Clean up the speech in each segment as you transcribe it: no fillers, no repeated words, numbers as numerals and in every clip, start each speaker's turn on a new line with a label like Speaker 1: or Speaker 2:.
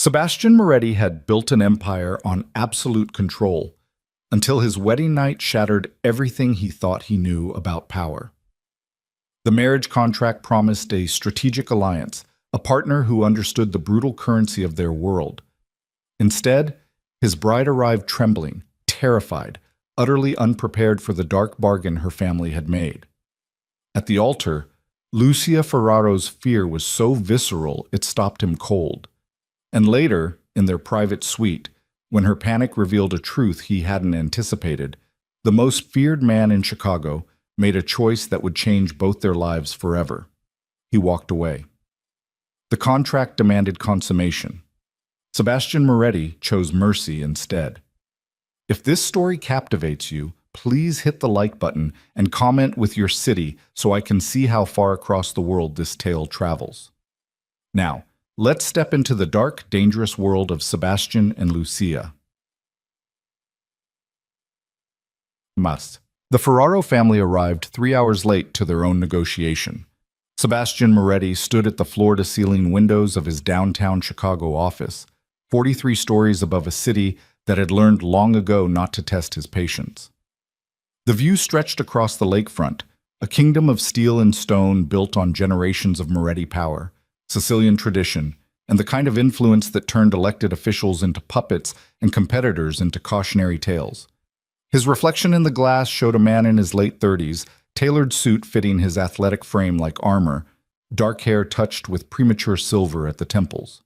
Speaker 1: Sebastian Moretti had built an empire on absolute control until his wedding night shattered everything he thought he knew about power. The marriage contract promised a strategic alliance, a partner who understood the brutal currency of their world. Instead, his bride arrived trembling, terrified, utterly unprepared for the dark bargain her family had made. At the altar, Lucia Ferraro's fear was so visceral it stopped him cold. And later, in their private suite, when her panic revealed a truth he hadn't anticipated, the most feared man in Chicago made a choice that would change both their lives forever. He walked away. The contract demanded consummation. Sebastian Moretti chose mercy instead. If this story captivates you, please hit the like button and comment with your city so I can see how far across the world this tale travels. Now, let's step into the dark, dangerous world of Sebastian and Lucia. The Ferraro family arrived 3 hours late to their own negotiation. Sebastian Moretti stood at the floor-to-ceiling windows of his downtown Chicago office, 43 stories above a city that had learned long ago not to test his patience. The view stretched across the lakefront, a kingdom of steel and stone built on generations of Moretti power, Sicilian tradition, and the kind of influence that turned elected officials into puppets and competitors into cautionary tales. His reflection in the glass showed a man in his late 30s, tailored suit fitting his athletic frame like armor, dark hair touched with premature silver at the temples.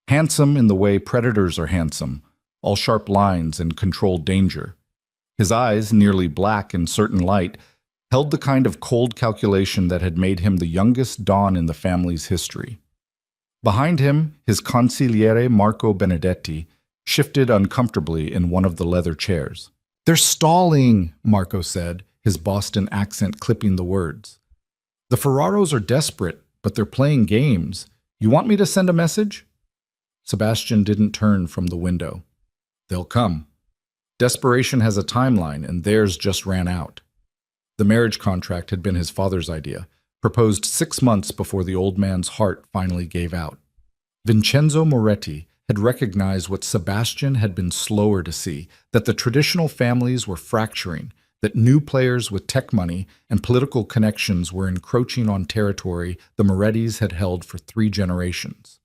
Speaker 1: Handsome in the way predators are handsome, all sharp lines and controlled danger. His eyes, nearly black in certain light, held the kind of cold calculation that had made him the youngest Don in the family's history. Behind him, his consigliere Marco Benedetti shifted uncomfortably in one of the leather chairs. "They're stalling," Marco said, his Boston accent clipping the words. "The Ferraros are desperate, but they're playing games. You want me to send a message?" Sebastian didn't turn from the window. "They'll come. Desperation has a timeline, and theirs just ran out." The marriage contract had been his father's idea, proposed 6 months before the old man's heart finally gave out. Vincenzo Moretti had recognized what Sebastian had been slower to see, that the traditional families were fracturing, that new players with tech money and political connections were encroaching on territory the Morettis had held for 3 generations.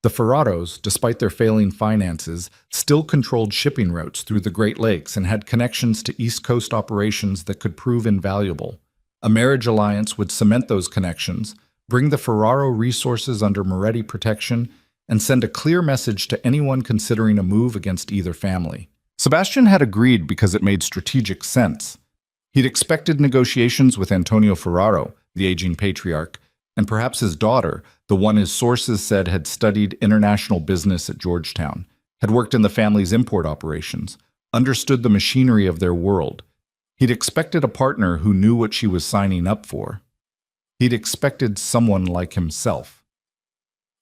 Speaker 1: The Ferraros, despite their failing finances, still controlled shipping routes through the Great Lakes and had connections to East Coast operations that could prove invaluable. A marriage alliance would cement those connections, bring the Ferraro resources under Moretti protection, and send a clear message to anyone considering a move against either family. Sebastian had agreed because it made strategic sense. He'd expected negotiations with Antonio Ferraro, the aging patriarch, and perhaps his daughter, the one his sources said had studied international business at Georgetown, had worked in the family's import operations, understood the machinery of their world. He'd expected a partner who knew what she was signing up for. He'd expected someone like himself.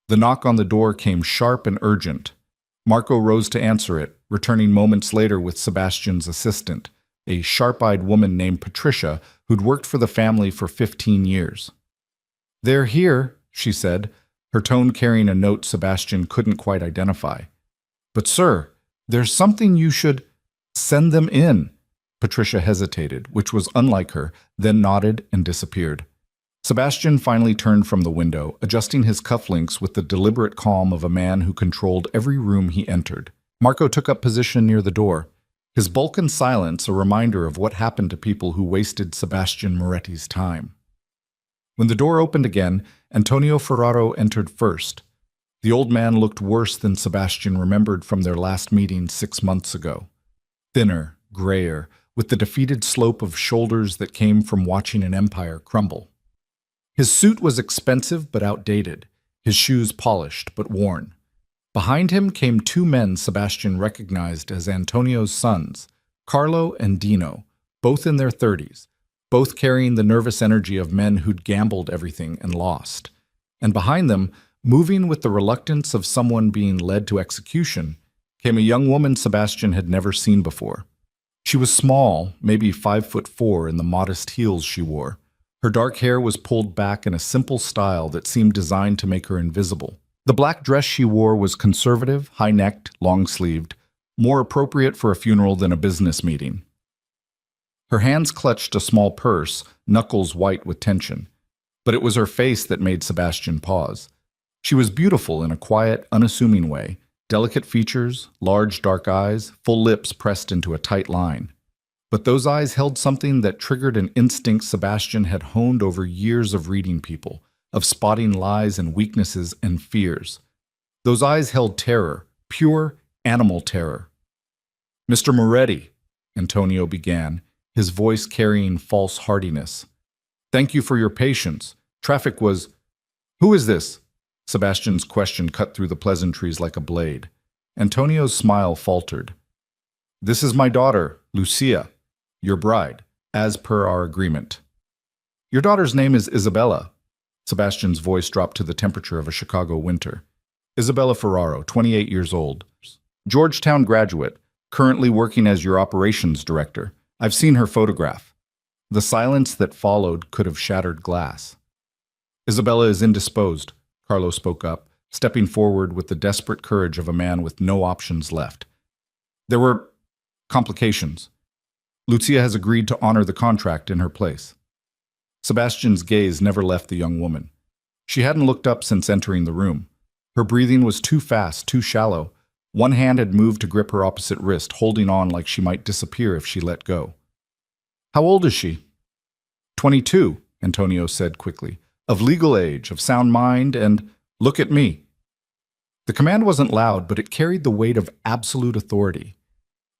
Speaker 1: The knock on the door came sharp and urgent. Marco rose to answer it, returning moments later with Sebastian's assistant, a sharp-eyed woman named Patricia who'd worked for the family for 15 years. "They're here," she said, her tone carrying a note Sebastian couldn't quite identify. "But sir, there's something you should—" "Send them in." Patricia hesitated, which was unlike her, then nodded and disappeared. Sebastian finally turned from the window, adjusting his cufflinks with the deliberate calm of a man who controlled every room he entered. Marco took up position near the door, his bulk and silence a reminder of what happened to people who wasted Sebastian Moretti's time. When the door opened again, Antonio Ferraro entered first. The old man looked worse than Sebastian remembered from their last meeting 6 months ago. Thinner, grayer, with the defeated slope of shoulders that came from watching an empire crumble. His suit was expensive but outdated, his shoes polished but worn. Behind him came 2 men Sebastian recognized as Antonio's sons, Carlo and Dino, both in their 30s, both carrying the nervous energy of men who'd gambled everything and lost. And behind them, moving with the reluctance of someone being led to execution, came a young woman Sebastian had never seen before. She was small, maybe 5'4" in the modest heels she wore. Her dark hair was pulled back in a simple style that seemed designed to make her invisible. The black dress she wore was conservative, high-necked, long-sleeved, more appropriate for a funeral than a business meeting. Her hands clutched a small purse, knuckles white with tension. But it was her face that made Sebastian pause. She was beautiful in a quiet, unassuming way, delicate features, large dark eyes, full lips pressed into a tight line. But those eyes held something that triggered an instinct Sebastian had honed over years of reading people, of spotting lies and weaknesses and fears. Those eyes held terror, pure, animal terror. "Mr. Moretti," Antonio began, his voice carrying false heartiness. "Thank you for your patience. Traffic was—" "Who is this?" Sebastian's question cut through the pleasantries like a blade. Antonio's smile faltered. "This is my daughter, Lucia, your bride, as per our agreement." "Your daughter's name is Isabella." Sebastian's voice dropped to the temperature of a Chicago winter. "Isabella Ferraro, 28 years old. Georgetown graduate, currently working as your operations director. I've seen her photograph." The silence that followed could have shattered glass. "Isabella is indisposed," Carlo spoke up, stepping forward with the desperate courage of a man with no options left. "There were complications. Lucia has agreed to honor the contract in her place." Sebastian's gaze never left the young woman. She hadn't looked up since entering the room. Her breathing was too fast, too shallow. One hand had moved to grip her opposite wrist, holding on like she might disappear if she let go. "How old is she?" 22, Antonio said quickly. "Of legal age, of sound mind, and look at me." The command wasn't loud, but it carried the weight of absolute authority.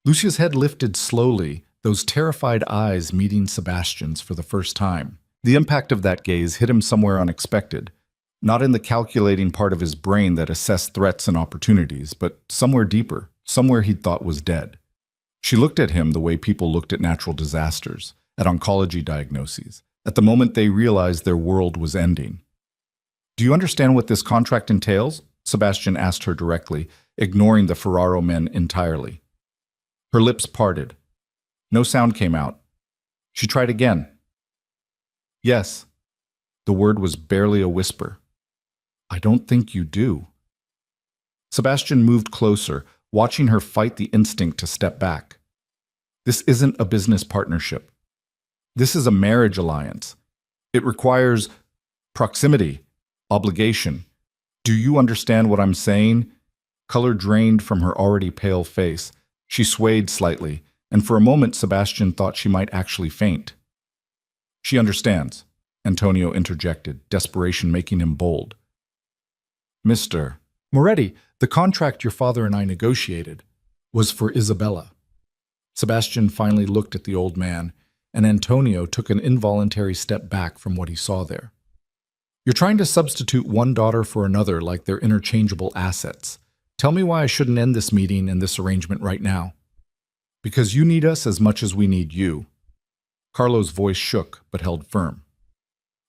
Speaker 1: Lucia's head lifted slowly, those terrified eyes meeting Sebastian's for the first time. The impact of that gaze hit him somewhere unexpected, not in the calculating part of his brain that assessed threats and opportunities, but somewhere deeper, somewhere he'd thought was dead. She looked at him the way people looked at natural disasters, at oncology diagnoses, at the moment they realized their world was ending. "Do you understand what this contract entails?" Sebastian asked her directly, ignoring the Ferraro men entirely. Her lips parted. No sound came out. She tried again. "Yes." The word was barely a whisper. "I don't think you do." Sebastian moved closer, watching her fight the instinct to step back. "This isn't a business partnership. This is a marriage alliance. It requires proximity, obligation. Do you understand what I'm saying?" Color drained from her already pale face. She swayed slightly, and for a moment Sebastian thought she might actually faint. "She understands," Antonio interjected, desperation making him bold. "Mr. Moretti, the contract your father and I negotiated was for Isabella." Sebastian finally looked at the old man, and Antonio took an involuntary step back from what he saw there. "You're trying to substitute one daughter for another like they're interchangeable assets. Tell me why I shouldn't end this meeting and this arrangement right now." "Because you need us as much as we need you." Carlo's voice shook but held firm.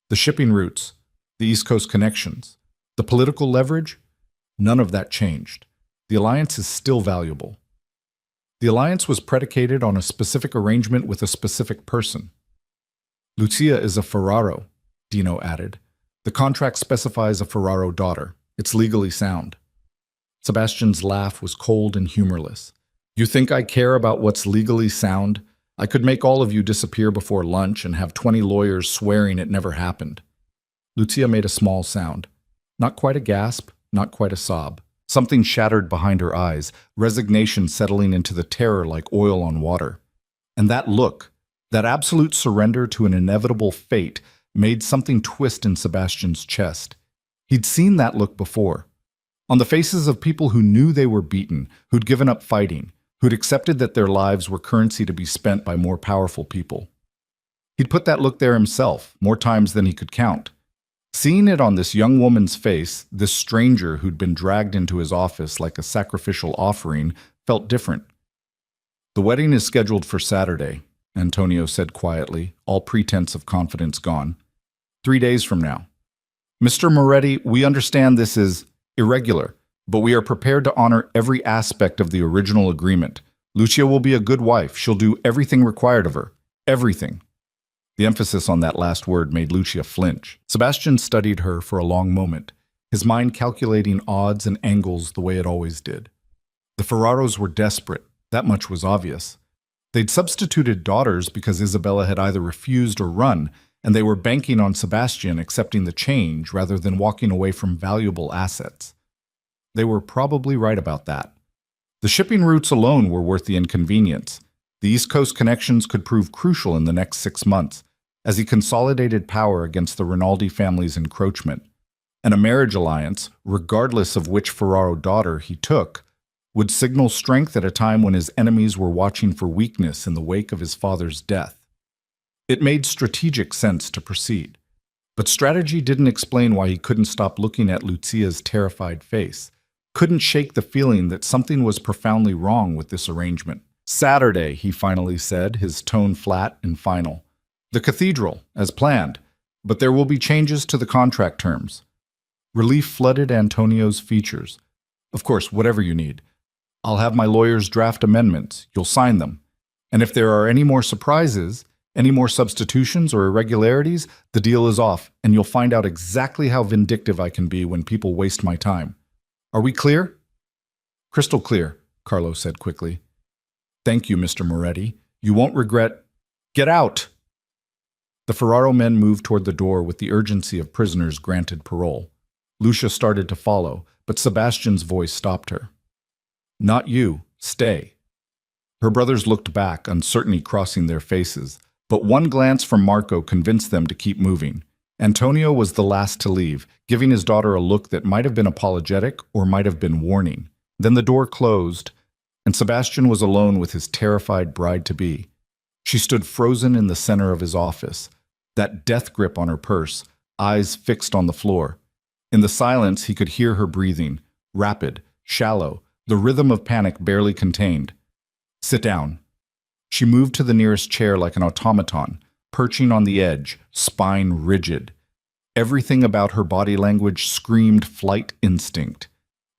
Speaker 1: "The shipping routes, the East Coast connections, the political leverage, none of that changed. The alliance is still valuable. The alliance was predicated on a specific arrangement with a specific person." "Lucia is a Ferraro," Dino added. "The contract specifies a Ferraro daughter. It's legally sound." Sebastian's laugh was cold and humorless. "You think I care about what's legally sound? I could make all of you disappear before lunch and have 20 lawyers swearing it never happened." Lucia made a small sound. Not quite a gasp, not quite a sob. Something shattered behind her eyes, resignation settling into the terror like oil on water. And that look, that absolute surrender to an inevitable fate, made something twist in Sebastian's chest. He'd seen that look before. On the faces of people who knew they were beaten, who'd given up fighting, who'd accepted that their lives were currency to be spent by more powerful people. He'd put that look there himself, more times than he could count. Seeing it on this young woman's face, this stranger who'd been dragged into his office like a sacrificial offering, felt different. "The wedding is scheduled for Saturday," Antonio said quietly, all pretense of confidence gone. 3 days from now. "Mr. Moretti, we understand this is irregular, but we are prepared to honor every aspect of the original agreement. Lucia will be a good wife. She'll do everything required of her. Everything." The emphasis on that last word made Lucia flinch. Sebastian studied her for a long moment, his mind calculating odds and angles the way it always did. The Ferraros were desperate, that much was obvious. They'd substituted daughters because Isabella had either refused or run, and they were banking on Sebastian accepting the change rather than walking away from valuable assets. They were probably right about that. The shipping routes alone were worth the inconvenience. The East Coast connections could prove crucial in the next 6 months, as he consolidated power against the Rinaldi family's encroachment. And a marriage alliance, regardless of which Ferraro daughter he took, would signal strength at a time when his enemies were watching for weakness in the wake of his father's death. It made strategic sense to proceed, but strategy didn't explain why he couldn't stop looking at Lucia's terrified face, couldn't shake the feeling that something was profoundly wrong with this arrangement. "Saturday," he finally said, his tone flat and final. "The cathedral, as planned, but there will be changes to the contract terms." Relief flooded Antonio's features. "Of course, whatever you need. I'll have my lawyers draft amendments. You'll sign them. And if there are any more surprises, any more substitutions or irregularities, the deal is off, and you'll find out exactly how vindictive I can be when people waste my time. Are we clear?" "Crystal clear," Carlo said quickly. "Thank you, Mr. Moretti. You won't regret—" "Get out!" The Ferraro men moved toward the door with the urgency of prisoners granted parole. Lucia started to follow, but Sebastian's voice stopped her. "Not you. Stay." Her brothers looked back, uncertainty crossing their faces, but one glance from Marco convinced them to keep moving. Antonio was the last to leave, giving his daughter a look that might have been apologetic or might have been warning. Then the door closed, and Sebastian was alone with his terrified bride-to-be. She stood frozen in the center of his office, that death grip on her purse, eyes fixed on the floor. In the silence, he could hear her breathing, rapid, shallow, the rhythm of panic barely contained. "Sit down." She moved to the nearest chair like an automaton, perching on the edge, spine rigid. Everything about her body language screamed flight instinct.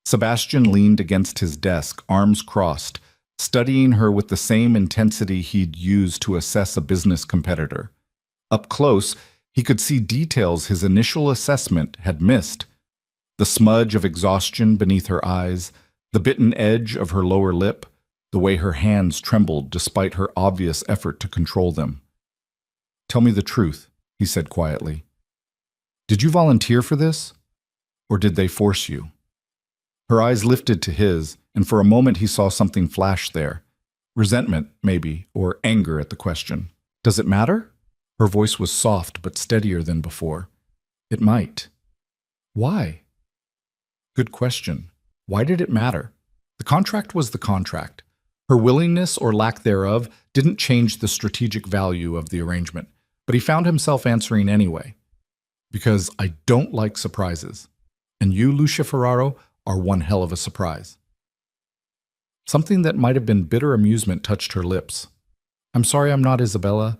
Speaker 1: Sebastian leaned against his desk, arms crossed, studying her with the same intensity he'd used to assess a business competitor. Up close, he could see details his initial assessment had missed. The smudge of exhaustion beneath her eyes, the bitten edge of her lower lip, the way her hands trembled despite her obvious effort to control them. "Tell me the truth," he said quietly. "Did you volunteer for this? Or did they force you?" Her eyes lifted to his, and for a moment he saw something flash there. Resentment, maybe, or anger at the question. "Does it matter?" Her voice was soft but steadier than before. "It might." "Why?" Good question. Why did it matter? The contract was the contract. Her willingness or lack thereof didn't change the strategic value of the arrangement, but he found himself answering anyway. "Because I don't like surprises. And you, Lucia Ferraro, are one hell of a surprise." Something that might have been bitter amusement touched her lips. "I'm sorry I'm not Isabella.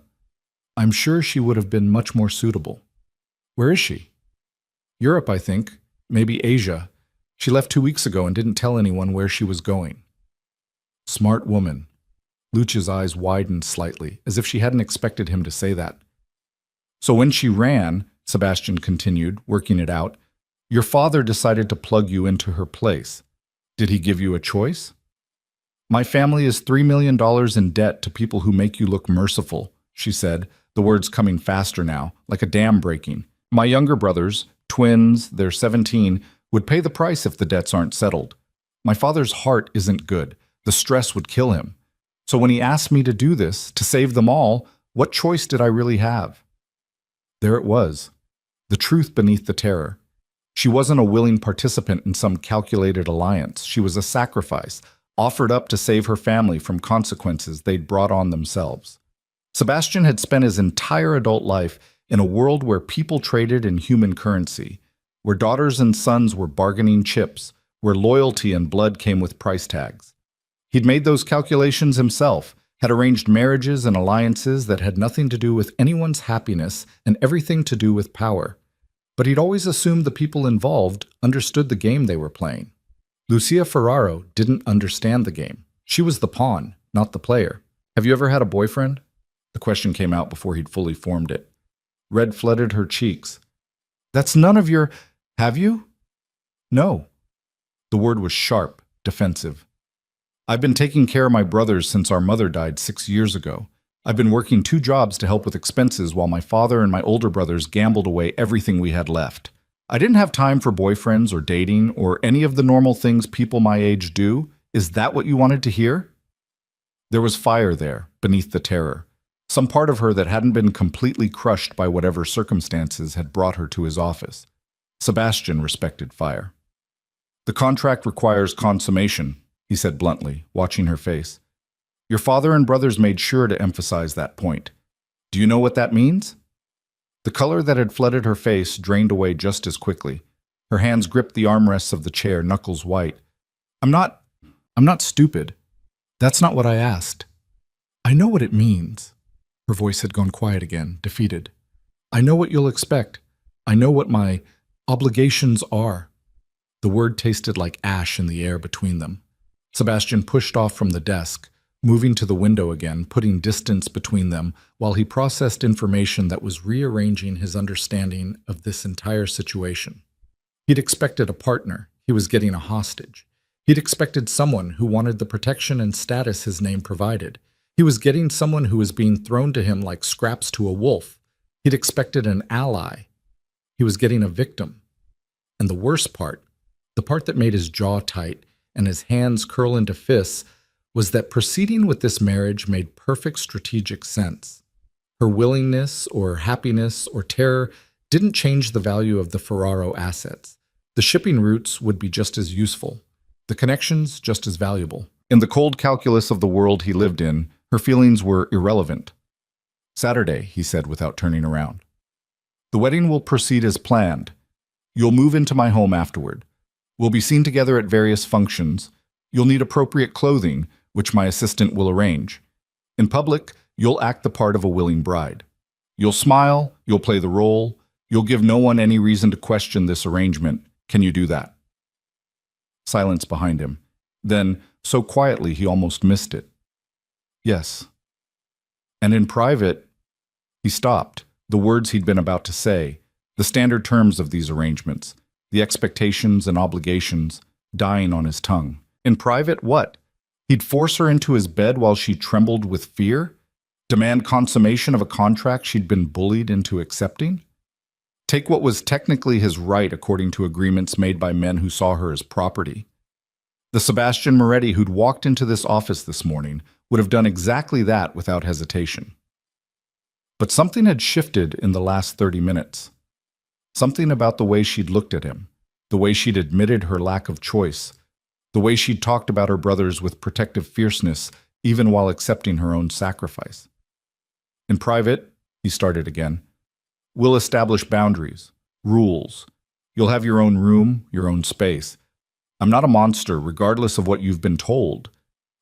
Speaker 1: I'm sure she would have been much more suitable." "Where is she?" "Europe, I think. Maybe Asia. She left 2 weeks ago and didn't tell anyone where she was going." Smart woman. Lucia's eyes widened slightly, as if she hadn't expected him to say that. "So when she ran," Sebastian continued, working it out, "your father decided to plug you into her place. Did he give you a choice?" "My family is $3 million in debt to people who make you look merciful," she said, the words coming faster now, like a dam breaking. "My younger brothers, twins, they're 17, would pay the price if the debts aren't settled. My father's heart isn't good. The stress would kill him. So when he asked me to do this, to save them all, what choice did I really have?" There it was, the truth beneath the terror. She wasn't a willing participant in some calculated alliance. She was a sacrifice, offered up to save her family from consequences they'd brought on themselves. Sebastian had spent his entire adult life in a world where people traded in human currency, where daughters and sons were bargaining chips, where loyalty and blood came with price tags. He'd made those calculations himself, had arranged marriages and alliances that had nothing to do with anyone's happiness and everything to do with power. But he'd always assumed the people involved understood the game they were playing. Lucia Ferraro didn't understand the game. She was the pawn, not the player. "Have you ever had a boyfriend?" The question came out before he'd fully formed it. Red flooded her cheeks. "That's none of your—" "Have you?" No. The word was sharp, defensive. I've been taking care of my brothers since our mother died 6 years ago. I've been working 2 jobs to help with expenses while my father and my older brothers gambled away everything we had left. I didn't have time for boyfriends or dating or any of the normal things people my age do. Is that what you wanted to hear? There was fire there, beneath the terror. Some part of her that hadn't been completely crushed by whatever circumstances had brought her to his office. Sebastian respected fire. The contract requires consummation, he said bluntly, watching her face. Your father and brothers made sure to emphasize that point. Do you know what that means? The color that had flooded her face drained away just as quickly. Her hands gripped the armrests of the chair, knuckles white. I'm not stupid. That's not what I asked. I know what it means. Her voice had gone quiet again, defeated. I know what you'll expect. I know what my obligations are. The word tasted like ash in the air between them. Sebastian pushed off from the desk, moving to the window again, putting distance between them while he processed information that was rearranging his understanding of this entire situation. He'd expected a partner. He was getting a hostage. He'd expected someone who wanted the protection and status his name provided. He was getting someone who was being thrown to him like scraps to a wolf. He'd expected an ally. He was getting a victim. And the worst part, the part that made his jaw tight and his hands curl into fists, was that proceeding with this marriage made perfect strategic sense. Her willingness or happiness or terror didn't change the value of the Ferraro assets. The shipping routes would be just as useful, the connections just as valuable. In the cold calculus of the world he lived in, her feelings were irrelevant. Saturday, he said without turning around. The wedding will proceed as planned. You'll move into my home afterward. We'll be seen together at various functions. You'll need appropriate clothing, which my assistant will arrange. In public, you'll act the part of a willing bride. You'll smile, you'll play the role, you'll give no one any reason to question this arrangement. Can you do that? Silence behind him. Then, so quietly he almost missed it. Yes. And in private, he stopped, the words he'd been about to say, the standard terms of these arrangements, the expectations and obligations, dying on his tongue. In private, what? He'd force her into his bed while she trembled with fear? Demand consummation of a contract she'd been bullied into accepting? Take what was technically his right according to agreements made by men who saw her as property. The Sebastian Moretti who'd walked into this office this morning would have done exactly that without hesitation. But something had shifted in the last 30 minutes. Something about the way she'd looked at him, the way she'd admitted her lack of choice, the way she'd talked about her brothers with protective fierceness, even while accepting her own sacrifice. In private, he started again, we'll establish boundaries, rules. You'll have your own room, your own space. I'm not a monster, regardless of what you've been told.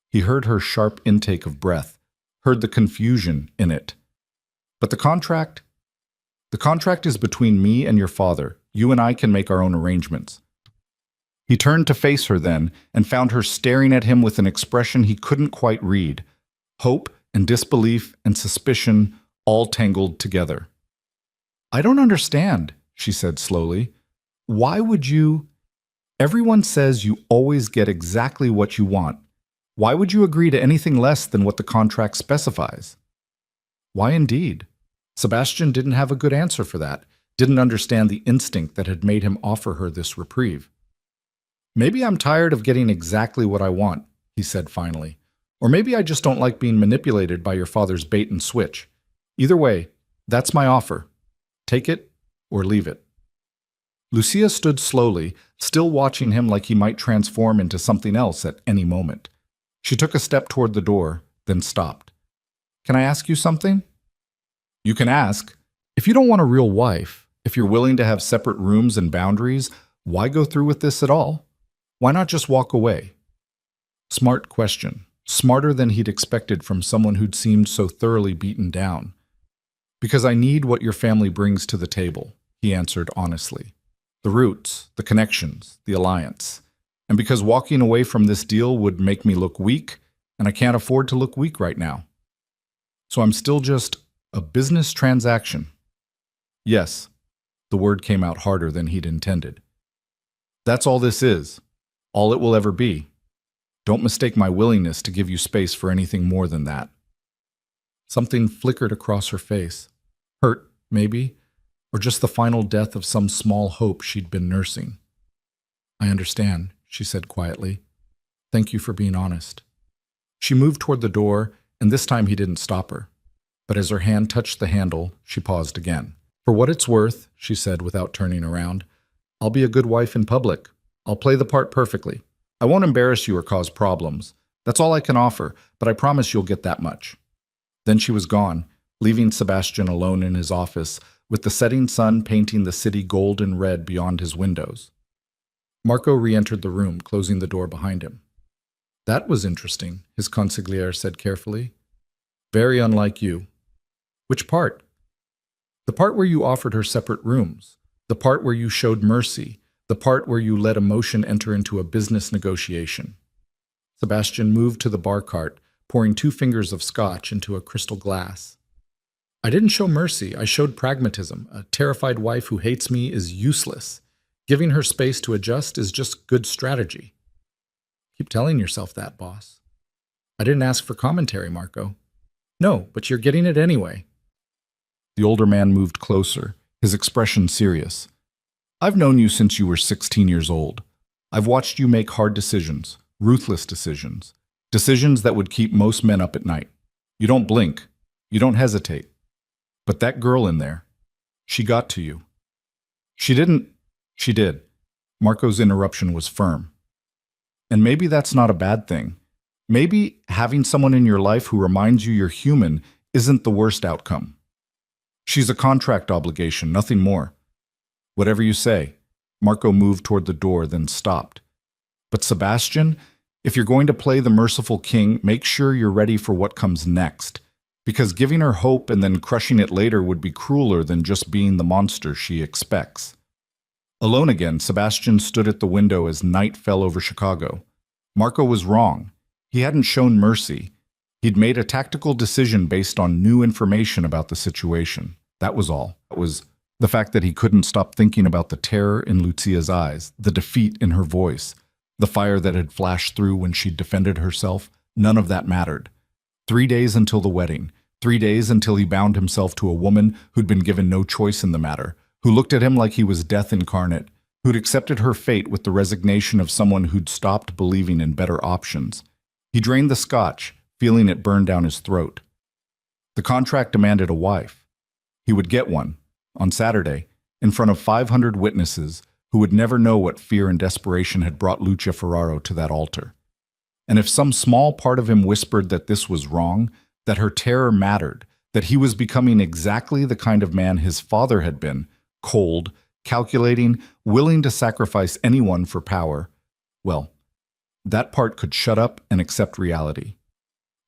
Speaker 1: He heard her sharp intake of breath, heard the confusion in it. But the contract is between me and your father. You and I can make our own arrangements. He turned to face her then and found her staring at him with an expression he couldn't quite read. Hope and disbelief and suspicion all tangled together. I don't understand, she said slowly. Why would you? Everyone says you always get exactly what you want. Why would you agree to anything less than what the contract specifies? Why indeed? Sebastian didn't have a good answer for that, didn't understand the instinct that had made him offer her this reprieve. Maybe I'm tired of getting exactly what I want, he said finally. Or maybe I just don't like being manipulated by your father's bait and switch. Either way, that's my offer. Take it or leave it. Lucia stood slowly, still watching him like he might transform into something else at any moment. She took a step toward the door, then stopped. Can I ask you something? You can ask. If you don't want a real wife, if you're willing to have separate rooms and boundaries, why go through with this at all? Why not just walk away? Smart question. Smarter than he'd expected from someone who'd seemed so thoroughly beaten down. Because I need what your family brings to the table, he answered honestly. The roots, the connections, the alliance. And because walking away from this deal would make me look weak, and I can't afford to look weak right now. So I'm still just a business transaction. Yes, the word came out harder than he'd intended. That's all this is. All it will ever be. Don't mistake my willingness to give you space for anything more than that. Something flickered across her face. Hurt, maybe, or just the final death of some small hope she'd been nursing. I understand, she said quietly. Thank you for being honest. She moved toward the door, and this time he didn't stop her. But as her hand touched the handle, she paused again. For what it's worth, she said without turning around, I'll be a good wife in public. I'll play the part perfectly. I won't embarrass you or cause problems. That's all I can offer, but I promise you'll get that much. Then she was gone, leaving Sebastian alone in his office, with the setting sun painting the city gold and red beyond his windows. Marco re-entered the room, closing the door behind him. That was interesting, his consigliere said carefully. Very unlike you. Which part? The part where you offered her separate rooms, the part where you showed mercy, the part where you let emotion enter into a business negotiation. Sebastian moved to the bar cart, pouring 2 fingers of scotch into a crystal glass. I didn't show mercy, I showed pragmatism. A terrified wife who hates me is useless. Giving her space to adjust is just good strategy. Keep telling yourself that, boss. I didn't ask for commentary, Marco. No, but you're getting it anyway. The older man moved closer, his expression serious. I've known you since you were 16 years old. I've watched you make hard decisions, ruthless decisions, decisions that would keep most men up at night. You don't blink. You don't hesitate. But that girl in there, she got to you. She didn't. She did. Marco's interruption was firm. And maybe that's not a bad thing. Maybe having someone in your life who reminds you you're human isn't the worst outcome. She's a contract obligation, nothing more. Whatever you say. Marco moved toward the door, then stopped. But Sebastian, if you're going to play the merciful king, make sure you're ready for what comes next. Because giving her hope and then crushing it later would be crueler than just being the monster she expects. Alone again, Sebastian stood at the window as night fell over Chicago. Marco was wrong. He hadn't shown mercy. He'd made a tactical decision based on new information about the situation. That was all. That was the fact that he couldn't stop thinking about the terror in Lucia's eyes, the defeat in her voice, the fire that had flashed through when she defended herself. None of that mattered. 3 days until the wedding. 3 days until he bound himself to a woman who'd been given no choice in the matter, who looked at him like he was death incarnate, who'd accepted her fate with the resignation of someone who'd stopped believing in better options. He drained the scotch, feeling it burn down his throat. The contract demanded a wife. He would get one, on Saturday, in front of 500 witnesses who would never know what fear and desperation had brought Lucia Ferraro to that altar. And if some small part of him whispered that this was wrong, that her terror mattered, that he was becoming exactly the kind of man his father had been, cold, calculating, willing to sacrifice anyone for power, well, that part could shut up and accept reality.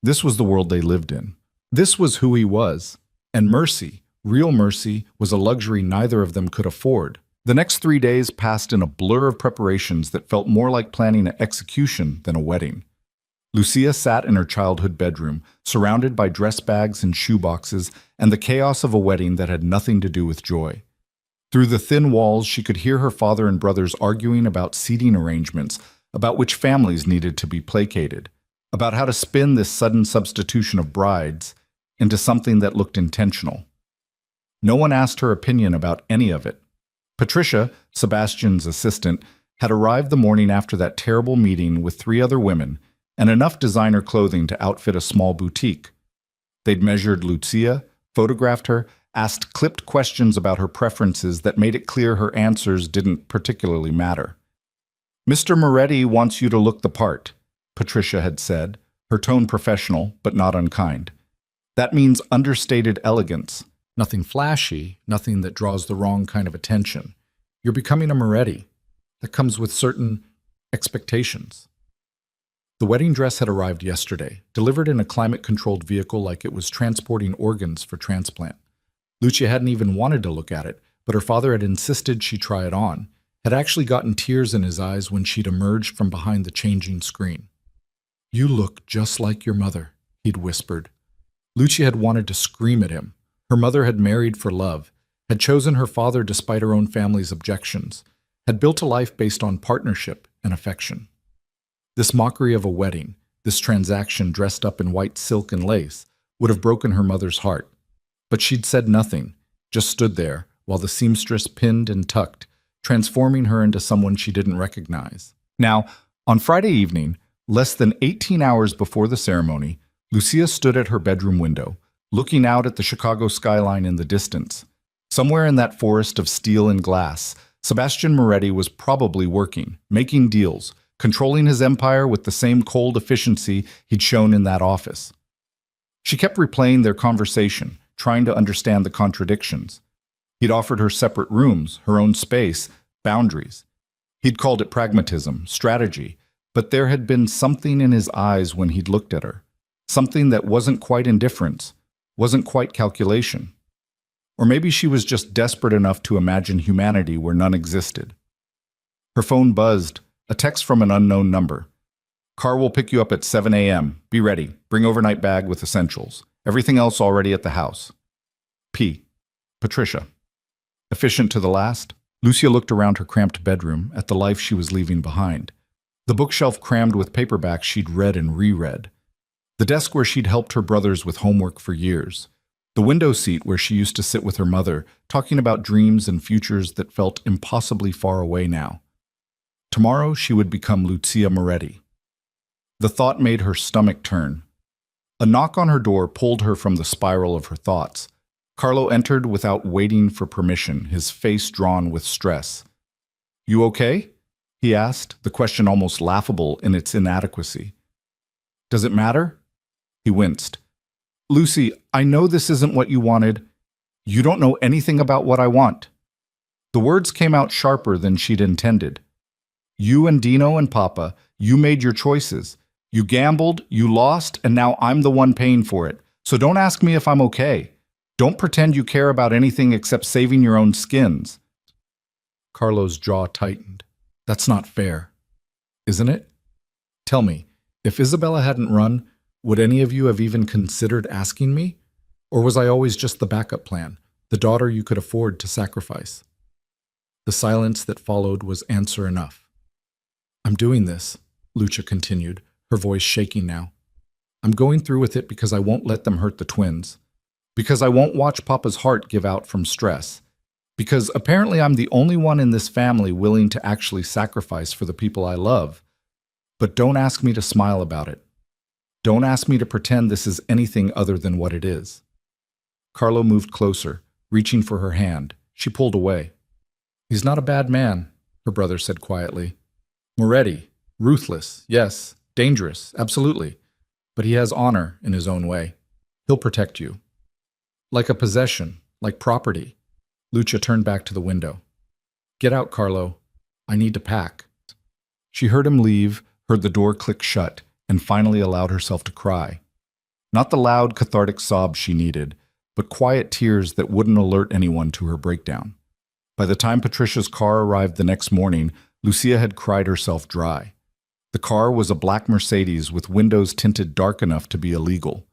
Speaker 1: This was the world they lived in. This was who he was. And mercy, real mercy, was a luxury neither of them could afford. The next 3 days passed in a blur of preparations that felt more like planning an execution than a wedding. Lucia sat in her childhood bedroom, surrounded by dress bags and shoe boxes and the chaos of a wedding that had nothing to do with joy. Through the thin walls, she could hear her father and brothers arguing about seating arrangements, about which families needed to be placated, about how to spin this sudden substitution of brides into something that looked intentional. No one asked her opinion about any of it. Patricia, Sebastian's assistant, had arrived the morning after that terrible meeting with 3 other women and enough designer clothing to outfit a small boutique. They'd measured Lucia, photographed her, asked clipped questions about her preferences that made it clear her answers didn't particularly matter. Mr. Moretti wants you to look the part, Patricia had said, her tone professional but not unkind. That means understated elegance. Nothing flashy, nothing that draws the wrong kind of attention. You're becoming a Moretti. That comes with certain expectations. The wedding dress had arrived yesterday, delivered in a climate-controlled vehicle like it was transporting organs for transplant. Lucia hadn't even wanted to look at it, but her father had insisted she try it on, had actually gotten tears in his eyes when she'd emerged from behind the changing screen. You look just like your mother, he'd whispered. Lucia had wanted to scream at him. Her mother had married for love, had chosen her father despite her own family's objections, had built a life based on partnership and affection. This mockery of a wedding, this transaction dressed up in white silk and lace, would have broken her mother's heart. But she'd said nothing, just stood there while the seamstress pinned and tucked, transforming her into someone she didn't recognize. Now, on Friday evening, less than 18 hours before the ceremony, Lucia stood at her bedroom window, looking out at the Chicago skyline in the distance. Somewhere in that forest of steel and glass, Sebastian Moretti was probably working, making deals, controlling his empire with the same cold efficiency he'd shown in that office. She kept replaying their conversation, trying to understand the contradictions. He'd offered her separate rooms, her own space, boundaries. He'd called it pragmatism, strategy, but there had been something in his eyes when he'd looked at her. Something that wasn't quite indifference, wasn't quite calculation. Or maybe she was just desperate enough to imagine humanity where none existed. Her phone buzzed, a text from an unknown number. "Car will pick you up at 7 a.m. Be ready. Bring overnight bag with essentials. Everything else already at the house. P. Patricia." Efficient to the last, Lucia looked around her cramped bedroom at the life she was leaving behind. The bookshelf crammed with paperbacks she'd read and reread. The desk where she'd helped her brothers with homework for years. The window seat where she used to sit with her mother, talking about dreams and futures that felt impossibly far away now. Tomorrow she would become Lucia Moretti. The thought made her stomach turn. A knock on her door pulled her from the spiral of her thoughts. Carlo entered without waiting for permission, his face drawn with stress. "You okay?" he asked, the question almost laughable in its inadequacy. "Does it matter?" He winced. "Lucy, I know this isn't what you wanted. You don't know anything about what I want." The words came out sharper than she'd intended. "You and Dino and Papa, you made your choices. You gambled, you lost, and now I'm the one paying for it. So don't ask me if I'm okay. Don't pretend you care about anything except saving your own skins." Carlo's jaw tightened. "That's not fair, isn't it? Tell me, if Isabella hadn't run, would any of you have even considered asking me? Or was I always just the backup plan, the daughter you could afford to sacrifice?" The silence that followed was answer enough. "I'm doing this," Lucia continued, her voice shaking now. "I'm going through with it because I won't let them hurt the twins. Because I won't watch Papa's heart give out from stress. Because apparently I'm the only one in this family willing to actually sacrifice for the people I love. But don't ask me to smile about it. Don't ask me to pretend this is anything other than what it is." Carlo moved closer, reaching for her hand. She pulled away. "He's not a bad man," her brother said quietly. "Moretti, ruthless, yes, dangerous, absolutely. But he has honor in his own way. He'll protect you. Like a possession, like property." Lucia turned back to the window. "Get out, Carlo. I need to pack." She heard him leave, heard the door click shut, and finally allowed herself to cry. Not the loud, cathartic sobs she needed, but quiet tears that wouldn't alert anyone to her breakdown. By the time Patricia's car arrived the next morning, Lucia had cried herself dry. The car was a black Mercedes with windows tinted dark enough to be illegal.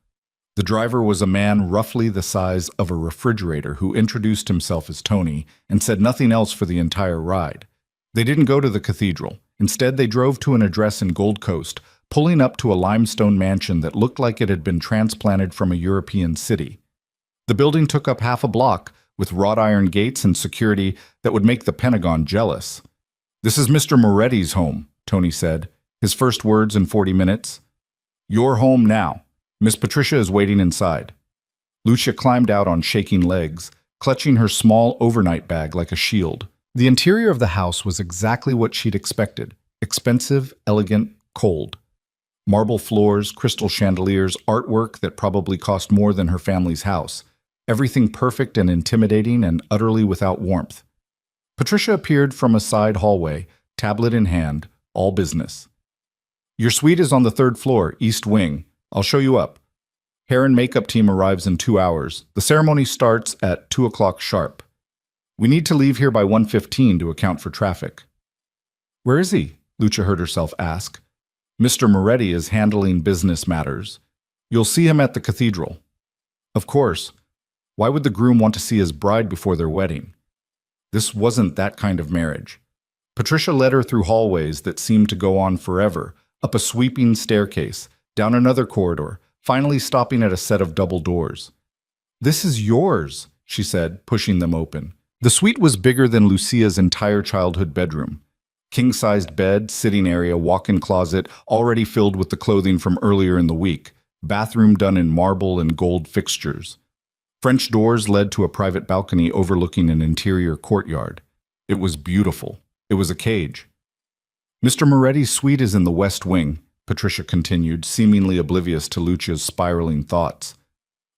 Speaker 1: The driver was a man roughly the size of a refrigerator who introduced himself as Tony and said nothing else for the entire ride. They didn't go to the cathedral. Instead, they drove to an address in Gold Coast, pulling up to a limestone mansion that looked like it had been transplanted from a European city. The building took up half a block, with wrought iron gates and security that would make the Pentagon jealous. "This is Mr. Moretti's home," Tony said, his first words in 40 minutes. "You're home now. Miss Patricia is waiting inside." Lucia climbed out on shaking legs, clutching her small overnight bag like a shield. The interior of the house was exactly what she'd expected: expensive, elegant, cold. Marble floors, crystal chandeliers, artwork that probably cost more than her family's house. Everything perfect and intimidating and utterly without warmth. Patricia appeared from a side hallway, tablet in hand, all business. "Your suite is on the 3rd floor, East Wing. I'll show you up. Hair and makeup team arrives in 2 hours. The ceremony starts at 2 o'clock sharp. We need to leave here by 1:15 to account for traffic." "Where is he?" Lucia heard herself ask. "Mr. Moretti is handling business matters. You'll see him at the cathedral." Of course. Why would the groom want to see his bride before their wedding? This wasn't that kind of marriage. Patricia led her through hallways that seemed to go on forever, up a sweeping staircase, down another corridor, finally stopping at a set of double doors. "This is yours," she said, pushing them open. The suite was bigger than Lucia's entire childhood bedroom. King-sized bed, sitting area, walk-in closet, already filled with the clothing from earlier in the week, bathroom done in marble and gold fixtures. French doors led to a private balcony overlooking an interior courtyard. It was beautiful. It was a cage. "Mr. Moretti's suite is in the west wing," Patricia continued, seemingly oblivious to Lucia's spiraling thoughts.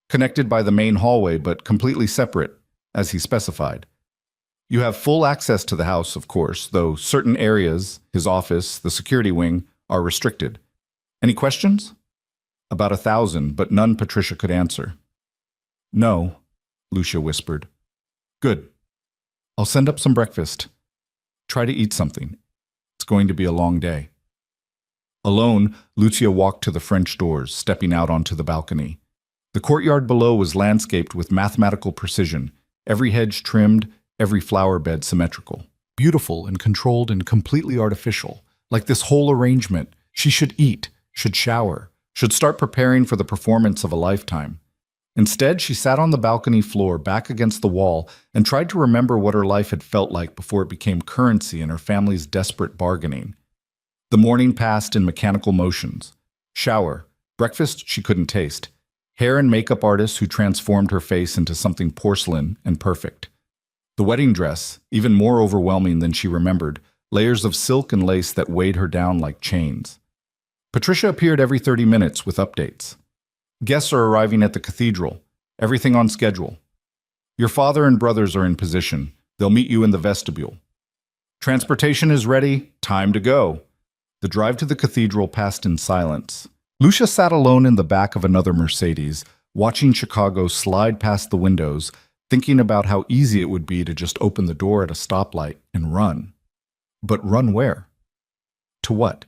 Speaker 1: "Connected by the main hallway, but completely separate, as he specified. You have full access to the house, of course, though certain areas, his office, the security wing, are restricted. Any questions?" "About 1,000, but none Patricia could answer." "No," Lucia whispered. "Good. I'll send up some breakfast. Try to eat something. It's going to be a long day." Alone, Lucia walked to the French doors, stepping out onto the balcony. The courtyard below was landscaped with mathematical precision, every hedge trimmed, every flower bed symmetrical. Beautiful and controlled and completely artificial. Like this whole arrangement, she should eat, should shower, should start preparing for the performance of a lifetime. Instead, she sat on the balcony floor, back against the wall, and tried to remember what her life had felt like before it became currency in her family's desperate bargaining. The morning passed in mechanical motions. Shower, breakfast she couldn't taste, hair and makeup artists who transformed her face into something porcelain and perfect. The wedding dress, even more overwhelming than she remembered, layers of silk and lace that weighed her down like chains. Patricia appeared every 30 minutes with updates. "Guests are arriving at the cathedral. Everything on schedule. Your father and brothers are in position. They'll meet you in the vestibule. Transportation is ready. Time to go." The drive to the cathedral passed in silence. Lucia sat alone in the back of another Mercedes, watching Chicago slide past the windows, thinking about how easy it would be to just open the door at a stoplight and run. But run where? To what?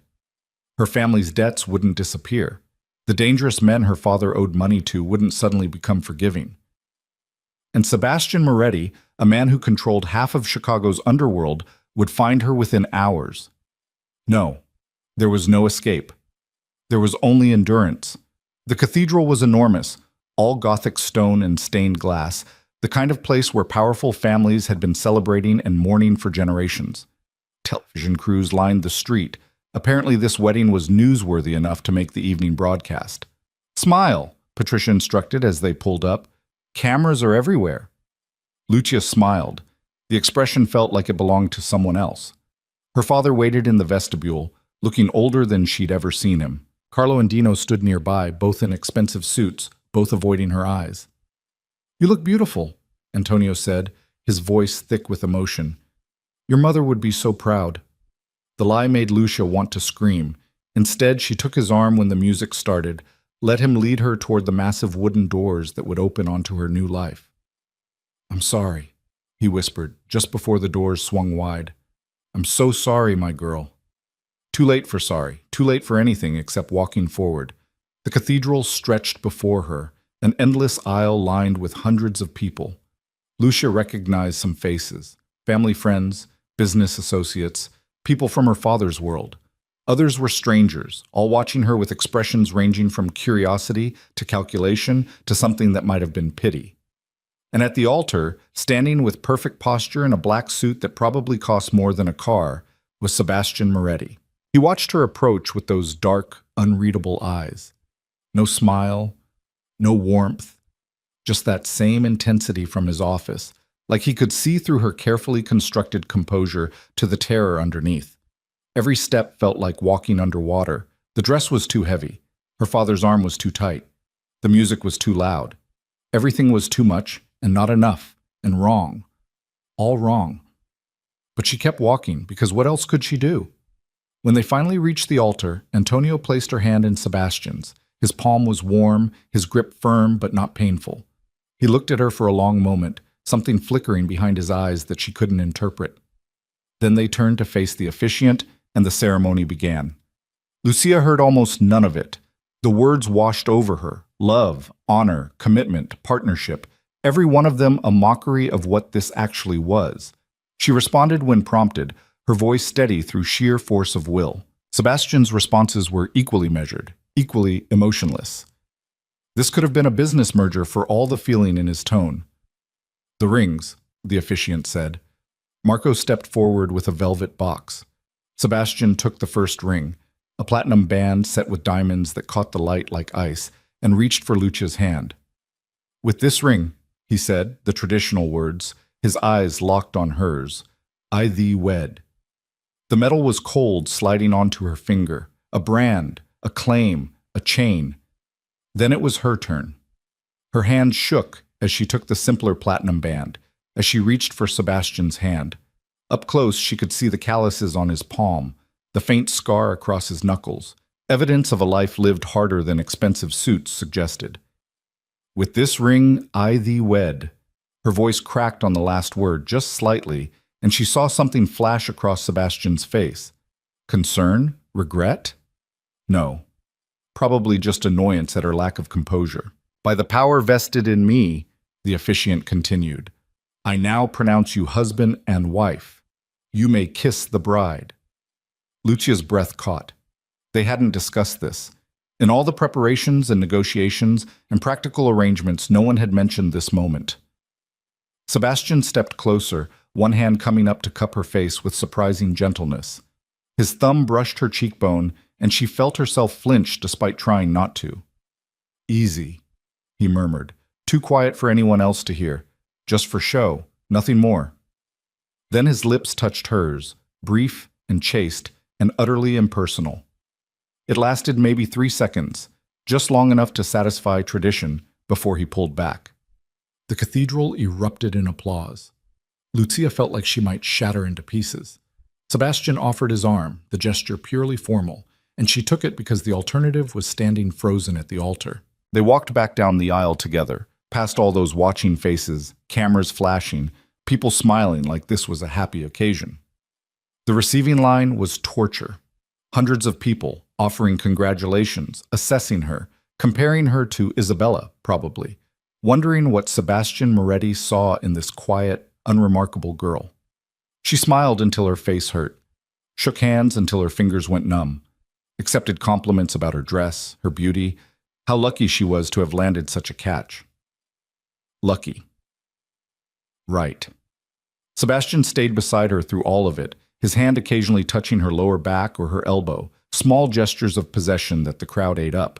Speaker 1: Her family's debts wouldn't disappear. The dangerous men her father owed money to wouldn't suddenly become forgiving. And Sebastian Moretti, a man who controlled half of Chicago's underworld, would find her within hours. No, there was no escape. There was only endurance. The cathedral was enormous, all Gothic stone and stained glass, the kind of place where powerful families had been celebrating and mourning for generations. Television crews lined the street. Apparently this wedding was newsworthy enough to make the evening broadcast. "Smile," Patricia instructed as they pulled up. "Cameras are everywhere." Lucia smiled. The expression felt like it belonged to someone else. Her father waited in the vestibule, looking older than she'd ever seen him. Carlo and Dino stood nearby, both in expensive suits, both avoiding her eyes. "You look beautiful," Antonio said, his voice thick with emotion. "Your mother would be so proud." The lie made Lucia want to scream. Instead, she took his arm when the music started, let him lead her toward the massive wooden doors that would open onto her new life. "I'm sorry," he whispered, just before the doors swung wide. "I'm so sorry, my girl." Too late for sorry, too late for anything except walking forward. The cathedral stretched before her, an endless aisle lined with hundreds of people. Lucia recognized some faces, family friends, business associates, people from her father's world. Others were strangers, all watching her with expressions ranging from curiosity to calculation to something that might have been pity. And at the altar, standing with perfect posture in a black suit that probably cost more than a car, was Sebastian Moretti. He watched her approach with those dark, unreadable eyes. No smile, no warmth, just that same intensity from his office, like he could see through her carefully constructed composure to the terror underneath. Every step felt like walking underwater. The dress was too heavy. Her father's arm was too tight. The music was too loud. Everything was too much and not enough and wrong. All wrong. But she kept walking because what else could she do? When they finally reached the altar, Antonio placed her hand in Sebastian's. His palm was warm, his grip firm but not painful. He looked at her for a long moment, something flickering behind his eyes that she couldn't interpret. Then they turned to face the officiant, and the ceremony began. Lucia heard almost none of it. The words washed over her. Love, honor, commitment, partnership. Every one of them a mockery of what this actually was. She responded when prompted, her voice steady through sheer force of will. Sebastian's responses were equally measured, equally emotionless. This could have been a business merger for all the feeling in his tone. "The rings," the officiant said. Marco stepped forward with a velvet box. Sebastian took the first ring, a platinum band set with diamonds that caught the light like ice, and reached for Lucia's hand. "With this ring," he said, the traditional words, his eyes locked on hers, "I thee wed." The metal was cold, sliding onto her finger, a brand, a claim, a chain. Then it was her turn. Her hand shook as she took the simpler platinum band, as she reached for Sebastian's hand. Up close, she could see the calluses on his palm, the faint scar across his knuckles, evidence of a life lived harder than expensive suits suggested. "With this ring, I thee wed." Her voice cracked on the last word just slightly, and she saw something flash across Sebastian's face. Concern? Regret? No. Probably just annoyance at her lack of composure. "By the power vested in me," the officiant continued, "I now pronounce you husband and wife. You may kiss the bride." Lucia's breath caught. They hadn't discussed this. In all the preparations and negotiations and practical arrangements, no one had mentioned this moment. Sebastian stepped closer, one hand coming up to cup her face with surprising gentleness. His thumb brushed her cheekbone, and she felt herself flinch despite trying not to. "Easy," he murmured, too quiet for anyone else to hear. "Just for show, nothing more." Then his lips touched hers, brief and chaste and utterly impersonal. It lasted maybe 3 seconds, just long enough to satisfy tradition, before he pulled back. The cathedral erupted in applause. Lucia felt like she might shatter into pieces. Sebastian offered his arm, the gesture purely formal, and she took it because the alternative was standing frozen at the altar. They walked back down the aisle together, past all those watching faces, cameras flashing, people smiling like this was a happy occasion. The receiving line was torture. Hundreds of people offering congratulations, assessing her, comparing her to Isabella, probably, wondering what Sebastian Moretti saw in this quiet, unremarkable girl. She smiled until her face hurt, shook hands until her fingers went numb, accepted compliments about her dress, her beauty, how lucky she was to have landed such a catch. Lucky. Right. Sebastian stayed beside her through all of it, his hand occasionally touching her lower back or her elbow, small gestures of possession that the crowd ate up.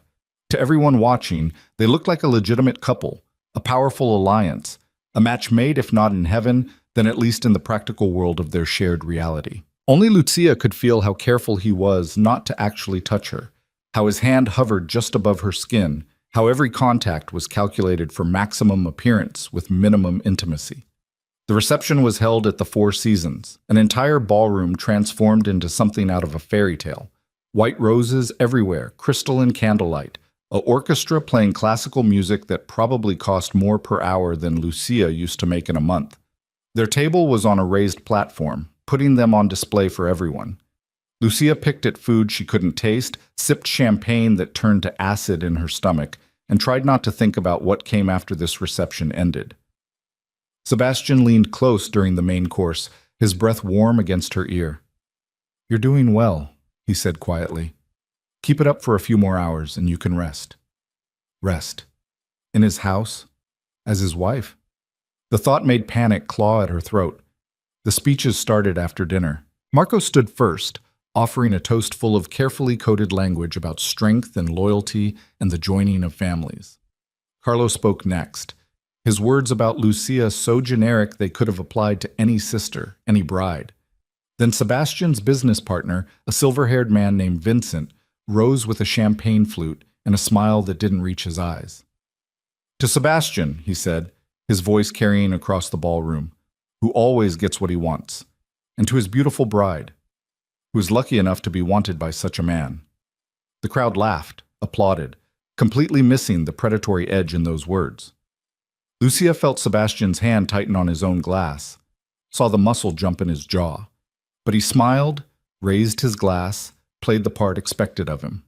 Speaker 1: To everyone watching, they looked like a legitimate couple, a powerful alliance, a match made if not in heaven, then at least in the practical world of their shared reality. Only Lucia could feel how careful he was not to actually touch her, how his hand hovered just above her skin, how every contact was calculated for maximum appearance with minimum intimacy. The reception was held at the Four Seasons, an entire ballroom transformed into something out of a fairy tale. White roses everywhere, crystal and candlelight, an orchestra playing classical music that probably cost more per hour than Lucia used to make in a month. Their table was on a raised platform, putting them on display for everyone. Lucia picked at food she couldn't taste, sipped champagne that turned to acid in her stomach, and tried not to think about what came after this reception ended. Sebastian leaned close during the main course, his breath warm against her ear. "You're doing well," he said quietly. "Keep it up for a few more hours and you can rest." Rest. In his house? As his wife? The thought made panic claw at her throat. The speeches started after dinner. Marco stood first, offering a toast full of carefully coded language about strength and loyalty and the joining of families. Carlo spoke next, his words about Lucia so generic they could have applied to any sister, any bride. Then Sebastian's business partner, a silver-haired man named Vincent, rose with a champagne flute and a smile that didn't reach his eyes. "To Sebastian," he said, his voice carrying across the ballroom, "who always gets what he wants, and to his beautiful bride, who is lucky enough to be wanted by such a man." The crowd laughed, applauded, completely missing the predatory edge in those words. Lucia felt Sebastian's hand tighten on his own glass, saw the muscle jump in his jaw. But he smiled, raised his glass, played the part expected of him.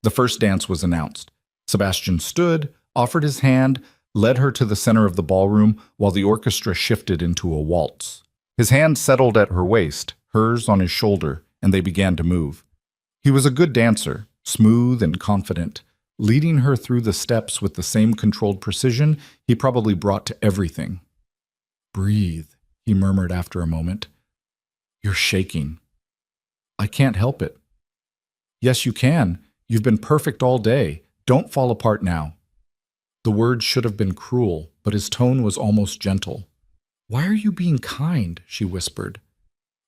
Speaker 1: The first dance was announced. Sebastian stood, offered his hand, led her to the center of the ballroom while the orchestra shifted into a waltz. His hand settled at her waist, hers on his shoulder, and they began to move. He was a good dancer, smooth and confident, leading her through the steps with the same controlled precision he probably brought to everything. "Breathe," he murmured after a moment. "You're shaking." "I can't help it." "Yes, you can. You've been perfect all day. Don't fall apart now." The words should have been cruel, but his tone was almost gentle. "Why are you being kind?" she whispered.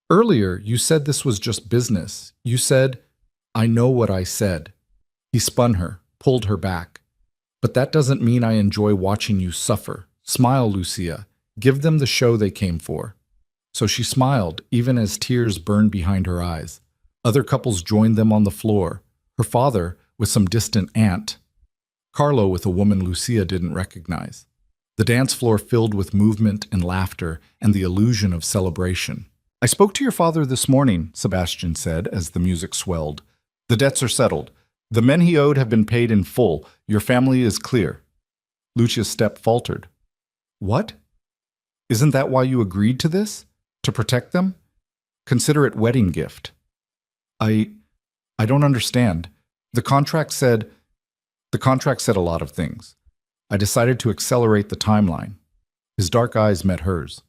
Speaker 1: "Earlier, you said this was just business. You said, 'I know what I said.'" He spun her, pulled her back. "But that doesn't mean I enjoy watching you suffer. Smile, Lucia. Give them the show they came for." So she smiled, even as tears burned behind her eyes. Other couples joined them on the floor, her father with some distant aunt, Carlo with a woman Lucia didn't recognize. The dance floor filled with movement and laughter and the illusion of celebration. "I spoke to your father this morning," Sebastian said as the music swelled. "The debts are settled. The men he owed have been paid in full. Your family is clear." Lucia's step faltered. "What? Isn't that why you agreed to this? To protect them? Consider it wedding gift." I don't understand. The contract said a lot of things. I decided to accelerate the timeline." His dark eyes met hers.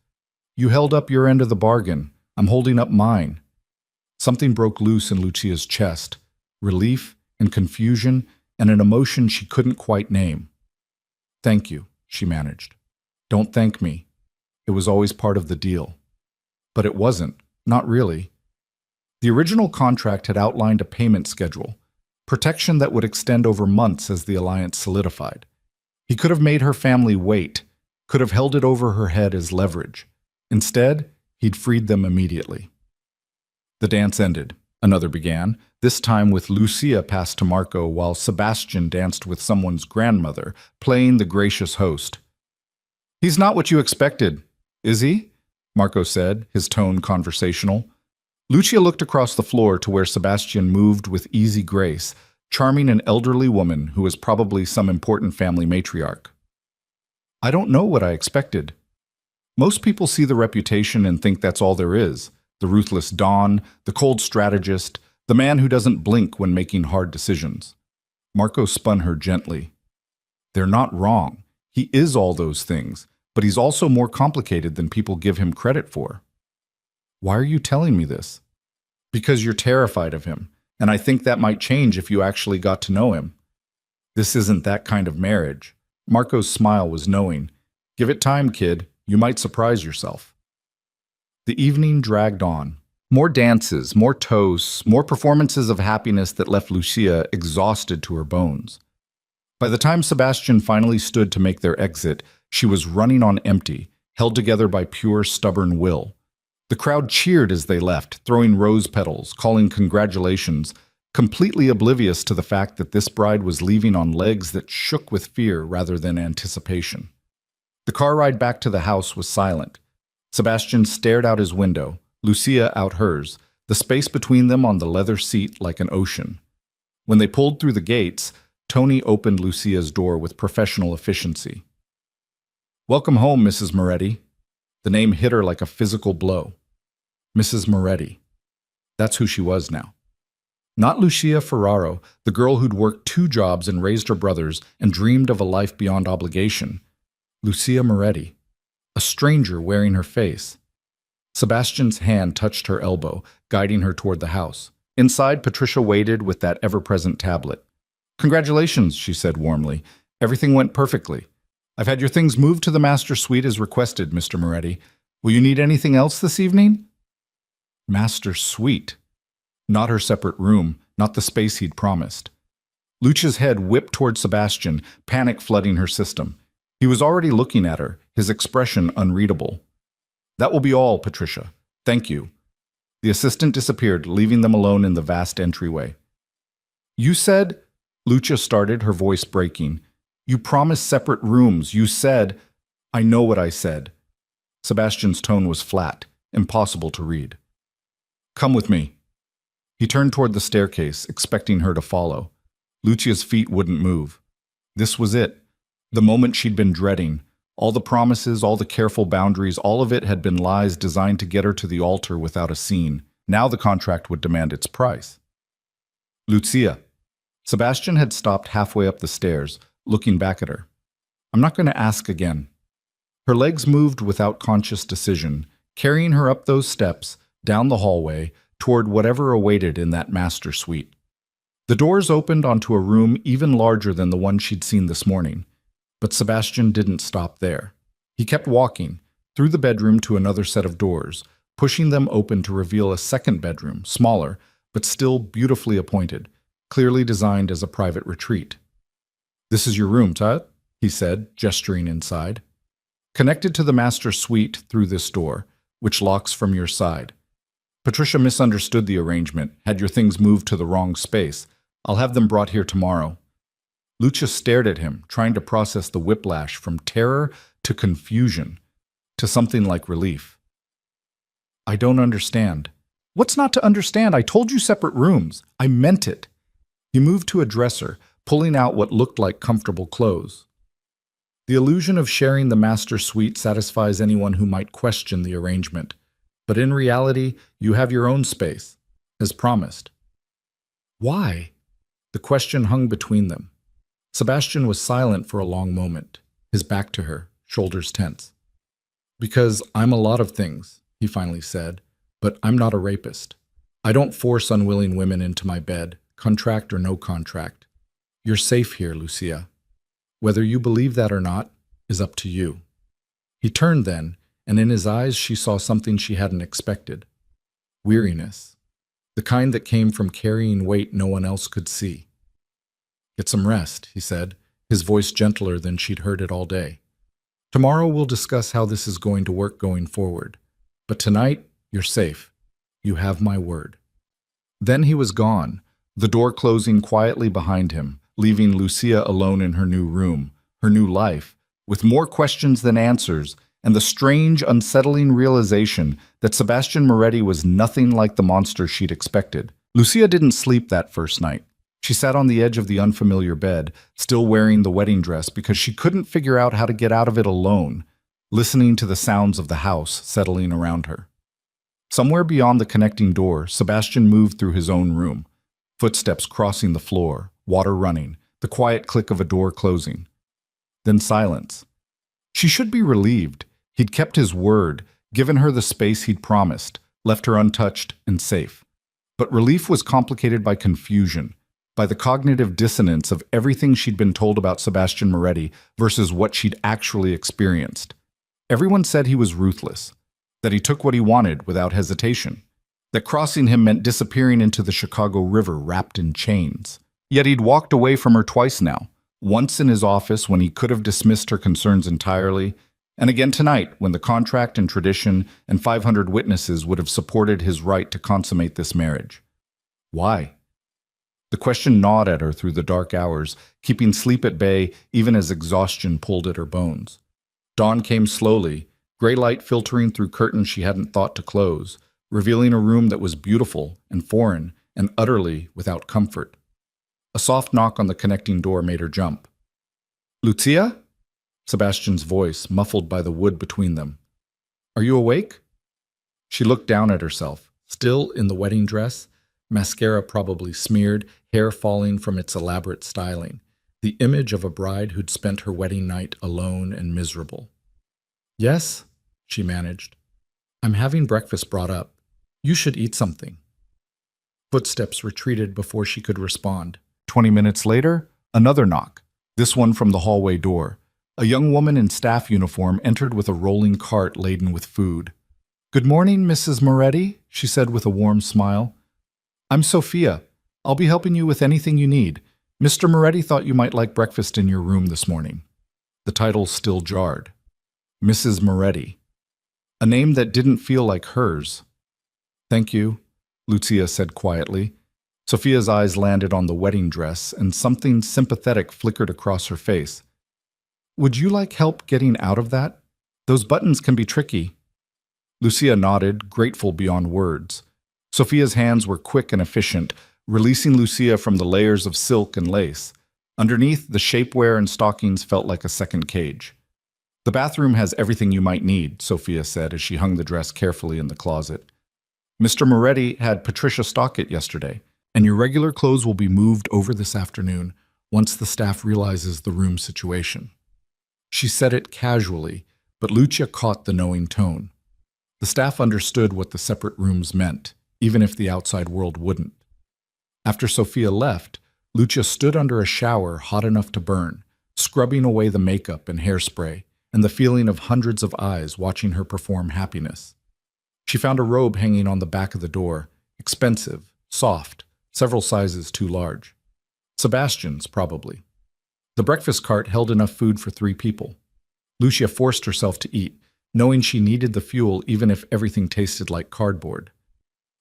Speaker 1: "You held up your end of the bargain. I'm holding up mine." Something broke loose in Lucia's chest. Relief and confusion and an emotion she couldn't quite name. "Thank you," she managed. "Don't thank me. It was always part of the deal." But it wasn't. Not really. The original contract had outlined a payment schedule, protection that would extend over months as the alliance solidified. He could have made her family wait, could have held it over her head as leverage. Instead, he'd freed them immediately. The dance ended. Another began, this time with Lucia passed to Marco while Sebastian danced with someone's grandmother, playing the gracious host. "He's not what you expected, is he?" Marco said, his tone conversational. Lucia looked across the floor to where Sebastian moved with easy grace, charming an elderly woman who was probably some important family matriarch. "I don't know what I expected. Most people see the reputation and think that's all there is. The ruthless Don, the cold strategist, the man who doesn't blink when making hard decisions." Marco spun her gently. "They're not wrong. He is all those things, but he's also more complicated than people give him credit for." "Why are you telling me this?" "Because you're terrified of him, and I think that might change if you actually got to know him." "This isn't that kind of marriage." Marco's smile was knowing. "Give it time, kid. You might surprise yourself." The evening dragged on. More dances, more toasts, more performances of happiness that left Lucia exhausted to her bones. By the time Sebastian finally stood to make their exit, she was running on empty, held together by pure, stubborn will. The crowd cheered as they left, throwing rose petals, calling congratulations, completely oblivious to the fact that this bride was leaving on legs that shook with fear rather than anticipation. The car ride back to the house was silent. Sebastian stared out his window, Lucia out hers, the space between them on the leather seat like an ocean. When they pulled through the gates, Tony opened Lucia's door with professional efficiency. "Welcome home, Mrs. Moretti." The name hit her like a physical blow. Mrs. Moretti. That's who she was now. Not Lucia Ferraro, the girl who'd worked 2 jobs and raised her brothers and dreamed of a life beyond obligation. Lucia Moretti. A stranger wearing her face. Sebastian's hand touched her elbow, guiding her toward the house. Inside, Patricia waited with that ever-present tablet. "Congratulations," she said warmly. "Everything went perfectly. I've had your things moved to the master suite as requested, Mr. Moretti. Will you need anything else this evening?" Master suite. Not her separate room, not the space he'd promised. Lucia's head whipped toward Sebastian, panic flooding her system. He was already looking at her, his expression unreadable. "That will be all, Patricia. Thank you." The assistant disappeared, leaving them alone in the vast entryway. "You said," Lucia started, her voice breaking. "You promised separate rooms. You said—" "I know what I said." Sebastian's tone was flat, impossible to read. "Come with me." He turned toward the staircase, expecting her to follow. Lucia's feet wouldn't move. This was it, the moment she'd been dreading, All the promises, all the careful boundaries, all of it had been lies designed to get her to the altar without a scene. Now the contract would demand its price. Lucia. Sebastian had stopped halfway up the stairs, looking back at her. I'm not going to ask again. Her legs moved without conscious decision, carrying her up those steps, down the hallway, toward whatever awaited in that master suite. The doors opened onto a room even larger than the one she'd seen this morning. But Sebastian didn't stop there. He kept walking, through the bedroom to another set of doors, pushing them open to reveal a second bedroom, smaller, but still beautifully appointed, clearly designed as a private retreat. This is your room, Tut, he said, gesturing inside. Connected to the master suite through this door, which locks from your side. Patricia misunderstood the arrangement, had your things moved to the wrong space. I'll have them brought here tomorrow. Lucia stared at him, trying to process the whiplash from terror to confusion, to something like relief. I don't understand. What's not to understand? I told you separate rooms. I meant it. He moved to a dresser, pulling out what looked like comfortable clothes. The illusion of sharing the master suite satisfies anyone who might question the arrangement. But in reality, you have your own space, as promised. Why? The question hung between them. Sebastian was silent for a long moment, his back to her, shoulders tense. Because I'm a lot of things, he finally said, but I'm not a rapist. I don't force unwilling women into my bed, contract or no contract. You're safe here, Lucia. Whether you believe that or not is up to you. He turned then, and in his eyes she saw something she hadn't expected. Weariness. The kind that came from carrying weight no one else could see. Get some rest, he said, his voice gentler than she'd heard it all day. Tomorrow we'll discuss how this is going to work going forward. But tonight, you're safe. You have my word. Then he was gone, the door closing quietly behind him, leaving Lucia alone in her new room, her new life, with more questions than answers, and the strange, unsettling realization that Sebastian Moretti was nothing like the monster she'd expected. Lucia didn't sleep that first night. She sat on the edge of the unfamiliar bed, still wearing the wedding dress because she couldn't figure out how to get out of it alone, listening to the sounds of the house settling around her. Somewhere beyond the connecting door, Sebastian moved through his own room, footsteps crossing the floor, water running, the quiet click of a door closing. Then silence. She should be relieved. He'd kept his word, given her the space he'd promised, left her untouched and safe. But relief was complicated by confusion, by the cognitive dissonance of everything she'd been told about Sebastian Moretti versus what she'd actually experienced. Everyone said he was ruthless, that he took what he wanted without hesitation, that crossing him meant disappearing into the Chicago River wrapped in chains. Yet he'd walked away from her twice now, once in his office when he could have dismissed her concerns entirely, and again tonight when the contract and tradition and 500 witnesses would have supported his right to consummate this marriage. Why? The question gnawed at her through the dark hours, keeping sleep at bay even as exhaustion pulled at her bones. Dawn came slowly, gray light filtering through curtains she hadn't thought to close, revealing a room that was beautiful and foreign and utterly without comfort. A soft knock on the connecting door made her jump. Lucia? Sebastian's voice, muffled by the wood between them. Are you awake? She looked down at herself, still in the wedding dress, mascara probably smeared, hair falling from its elaborate styling, the image of a bride who'd spent her wedding night alone and miserable. Yes, she managed. I'm having breakfast brought up. You should eat something. Footsteps retreated before she could respond. 20 minutes later, another knock, this one from the hallway door. A young woman in staff uniform entered with a rolling cart laden with food. Good morning, Mrs. Moretti, she said with a warm smile. I'm Sophia. I'll be helping you with anything you need. Mr. Moretti thought you might like breakfast in your room this morning. The title still jarred. Mrs. Moretti. A name that didn't feel like hers. Thank you, Lucia said quietly. Sophia's eyes landed on the wedding dress, and something sympathetic flickered across her face. Would you like help getting out of that? Those buttons can be tricky. Lucia nodded, grateful beyond words. Sophia's hands were quick and efficient, releasing Lucia from the layers of silk and lace. Underneath, the shapewear and stockings felt like a second cage. The bathroom has everything you might need, Sophia said as she hung the dress carefully in the closet. Mr. Moretti had Patricia stock it yesterday, and your regular clothes will be moved over this afternoon once the staff realizes the room situation. She said it casually, but Lucia caught the knowing tone. The staff understood what the separate rooms meant, even if the outside world wouldn't. After Sophia left, Lucia stood under a shower hot enough to burn, scrubbing away the makeup and hairspray, and the feeling of hundreds of eyes watching her perform happiness. She found a robe hanging on the back of the door, expensive, soft, several sizes too large. Sebastian's, probably. The breakfast cart held enough food for 3 people. Lucia forced herself to eat, knowing she needed the fuel even if everything tasted like cardboard.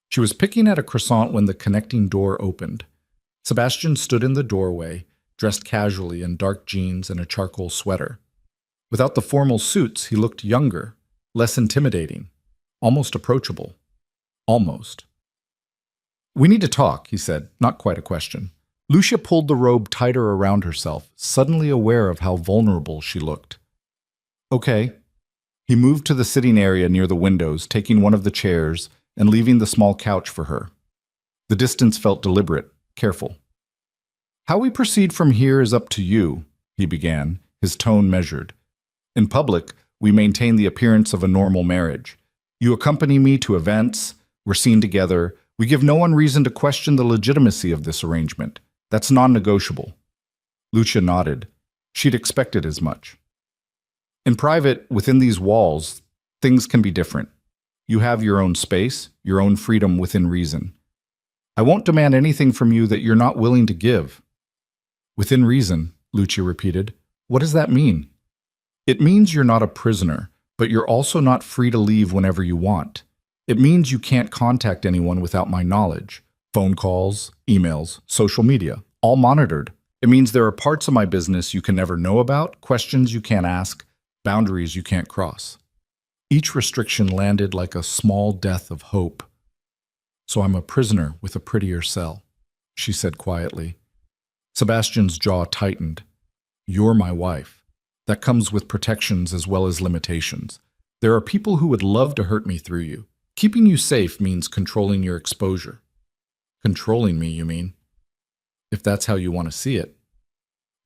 Speaker 1: She was picking at a croissant when the connecting door opened. Sebastian stood in the doorway, dressed casually in dark jeans and a charcoal sweater. Without the formal suits, he looked younger, less intimidating, almost approachable. Almost. "We need to talk," he said, not quite a question. Lucia pulled the robe tighter around herself, suddenly aware of how vulnerable she looked. "Okay." He moved to the sitting area near the windows, taking one of the chairs and leaving the small couch for her. The distance felt deliberate, careful. "How we proceed from here is up to you," he began, his tone measured. "In public, we maintain the appearance of a normal marriage. You accompany me to events, we're seen together, we give no one reason to question the legitimacy of this arrangement. That's non-negotiable." Lucia nodded. She'd expected as much. "In private, within these walls, things can be different. You have your own space, your own freedom within reason. I won't demand anything from you that you're not willing to give." "Within reason," Lucia repeated. "What does that mean?" "It means you're not a prisoner, but you're also not free to leave whenever you want. It means you can't contact anyone without my knowledge. Phone calls, emails, social media, all monitored. It means there are parts of my business you can never know about, questions you can't ask, boundaries you can't cross." Each restriction landed like a small death of hope. "So I'm a prisoner with a prettier cell," she said quietly. Sebastian's jaw tightened. "You're my wife. That comes with protections as well as limitations. There are people who would love to hurt me through you. Keeping you safe means controlling your exposure." "Controlling me, you mean?" "If that's how you want to see it."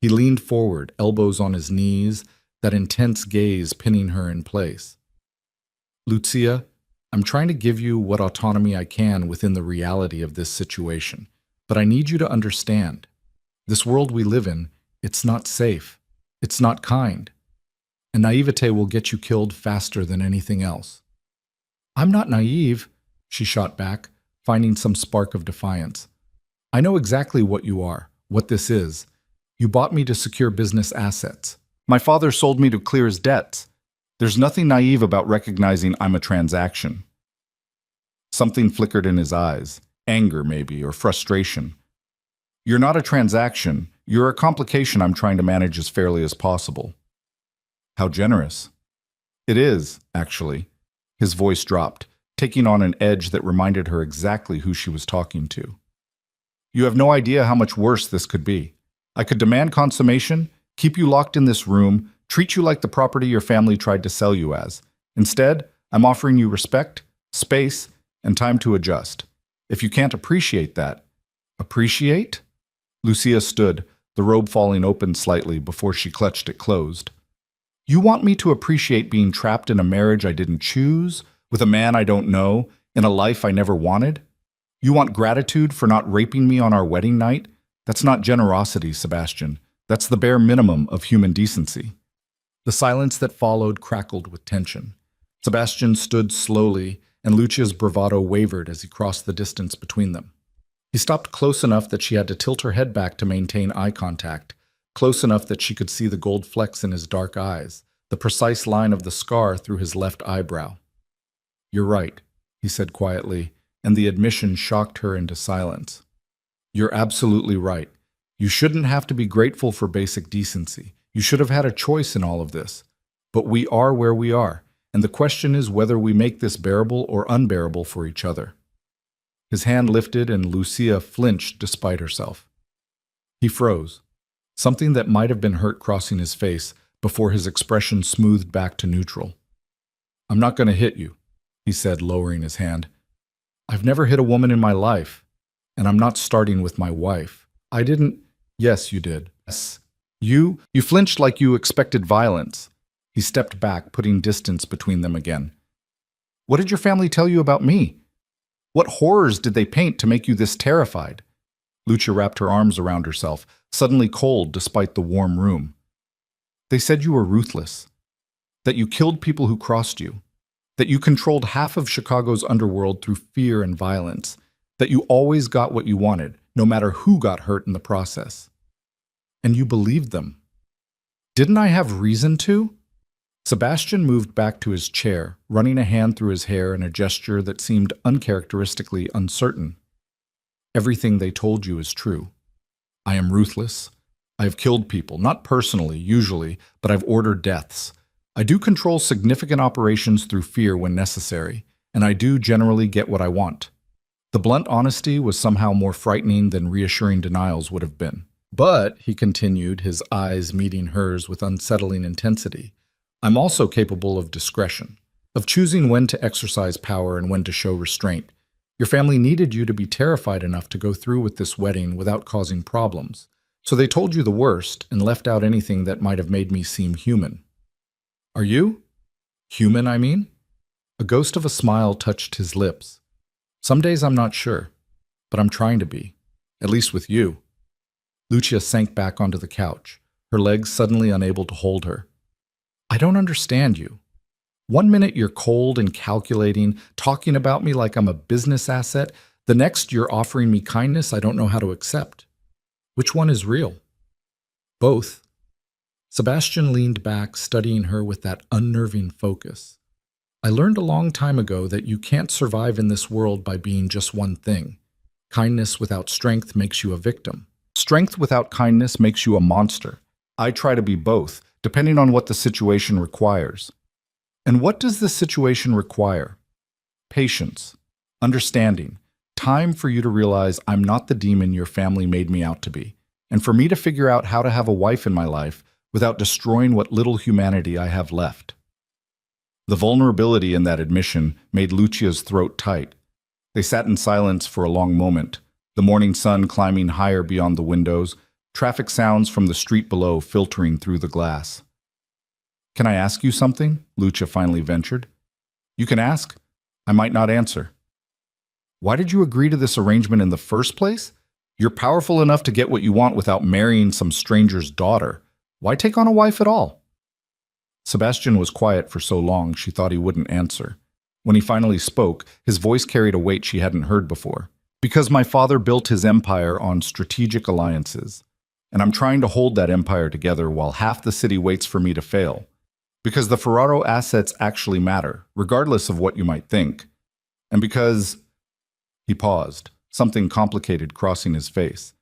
Speaker 1: He leaned forward, elbows on his knees, that intense gaze pinning her in place. "Lucia, I'm trying to give you what autonomy I can within the reality of this situation, but I need you to understand. This world we live in, it's not safe. It's not kind. And naivete will get you killed faster than anything else." "I'm not naive," she shot back, finding some spark of defiance. "I know exactly what you are, what this is. You bought me to secure business assets. My father sold me to clear his debts. There's nothing naive about recognizing I'm a transaction." Something flickered in his eyes, anger maybe, or frustration. "You're not a transaction. You're a complication I'm trying to manage as fairly as possible." "How generous." "It is, actually." His voice dropped, taking on an edge that reminded her exactly who she was talking to. "You have no idea how much worse this could be. I could demand consummation, keep you locked in this room, treat you like the property your family tried to sell you as. Instead, I'm offering you respect, space, and time to adjust. If you can't appreciate that..." "Appreciate?" Lucia stood, the robe falling open slightly before she clutched it closed. "You want me to appreciate being trapped in a marriage I didn't choose, with a man I don't know, in a life I never wanted? You want gratitude for not raping me on our wedding night? That's not generosity, Sebastian. That's the bare minimum of human decency." The silence that followed crackled with tension. Sebastian stood slowly, and Lucia's bravado wavered as he crossed the distance between them. He stopped close enough that she had to tilt her head back to maintain eye contact, close enough that she could see the gold flecks in his dark eyes, the precise line of the scar through his left eyebrow. "You're right," he said quietly, and the admission shocked her into silence. "You're absolutely right. You shouldn't have to be grateful for basic decency. You should have had a choice in all of this. But we are where we are, and the question is whether we make this bearable or unbearable for each other." His hand lifted and Lucia flinched despite herself. He froze. Something that might have been hurt crossing his face, before his expression smoothed back to neutral. "I'm not going to hit you," he said, lowering his hand. "I've never hit a woman in my life, and I'm not starting with my wife. I didn't—" "Yes, you did." "Yes. You flinched like you expected violence." He stepped back, putting distance between them again. "What did your family tell you about me? What horrors did they paint to make you this terrified?" Lucia wrapped her arms around herself, suddenly cold despite the warm room. "They said you were ruthless, that you killed people who crossed you, that you controlled half of Chicago's underworld through fear and violence, that you always got what you wanted, no matter who got hurt in the process. And you believed them. Didn't I have reason to?" Sebastian moved back to his chair, running a hand through his hair in a gesture that seemed uncharacteristically uncertain. "Everything they told you is true. I am ruthless. I have killed people, not personally, usually, but I've ordered deaths. I do control significant operations through fear when necessary, and I do generally get what I want." The blunt honesty was somehow more frightening than reassuring denials would have been. "But," he continued, his eyes meeting hers with unsettling intensity, "I'm also capable of discretion, of choosing when to exercise power and when to show restraint. Your family needed you to be terrified enough to go through with this wedding without causing problems. So they told you the worst and left out anything that might have made me seem human." "Are you? Human, I mean?" A ghost of a smile touched his lips. "Some days I'm not sure, but I'm trying to be, at least with you." Lucia sank back onto the couch, her legs suddenly unable to hold her. "I don't understand you. One minute you're cold and calculating, talking about me like I'm a business asset. The next you're offering me kindness I don't know how to accept. Which one is real?" "Both." Sebastian leaned back, studying her with that unnerving focus. "I learned a long time ago that you can't survive in this world by being just one thing. Kindness without strength makes you a victim. Strength without kindness makes you a monster. I try to be both, depending on what the situation requires." "And what does the situation require?" "Patience, understanding, time for you to realize I'm not the demon your family made me out to be, and for me to figure out how to have a wife in my life without destroying what little humanity I have left." The vulnerability in that admission made Lucia's throat tight. They sat in silence for a long moment, the morning sun climbing higher beyond the windows, traffic sounds from the street below filtering through the glass. "Can I ask you something?" Lucia finally ventured. "You can ask. I might not answer." "Why did you agree to this arrangement in the first place? You're powerful enough to get what you want without marrying some stranger's daughter. Why take on a wife at all?" Sebastian was quiet for so long she thought he wouldn't answer. When he finally spoke, his voice carried a weight she hadn't heard before. "Because my father built his empire on strategic alliances, and I'm trying to hold that empire together while half the city waits for me to fail. Because the Ferraro assets actually matter, regardless of what you might think. And because—" He paused, something complicated crossing his face.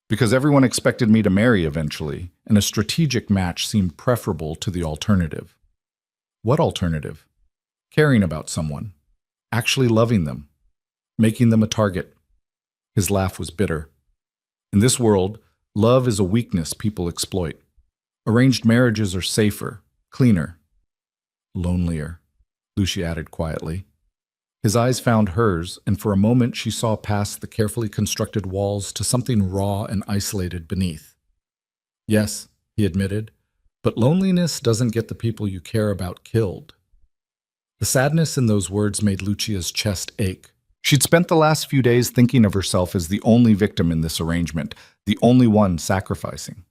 Speaker 1: "Because everyone expected me to marry eventually, and a strategic match seemed preferable to the alternative." "What alternative?" "Caring about someone. Actually loving them. Making them a target." His laugh was bitter. "In this world, love is a weakness people exploit. Arranged marriages are safer, cleaner. Lonelier," Lucia added quietly. His eyes found hers, and for a moment she saw past the carefully constructed walls to something raw and isolated beneath. "Yes," he admitted, "but loneliness doesn't get the people you care about killed." The sadness in those words made Lucia's chest ache. She'd spent the last few days thinking of herself as the only victim in this arrangement, the only one sacrificing.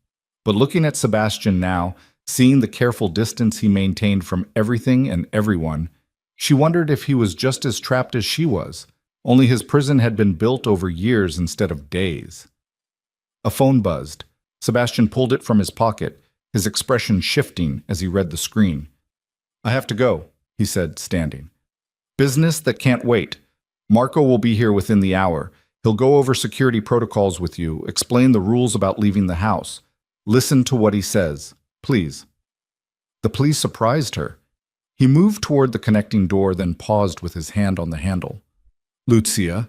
Speaker 1: But looking at Sebastian now, seeing the careful distance he maintained from everything and everyone, she wondered if he was just as trapped as she was, only his prison had been built over years instead of days. A phone buzzed. Sebastian pulled it from his pocket, his expression shifting as he read the screen. "I have to go," he said, standing. "Business that can't wait. Marco will be here within the hour. He'll go over security protocols with you, explain the rules about leaving the house. Listen to what he says, please." The please surprised her. He moved toward the connecting door, then paused with his hand on the handle. "Lucia,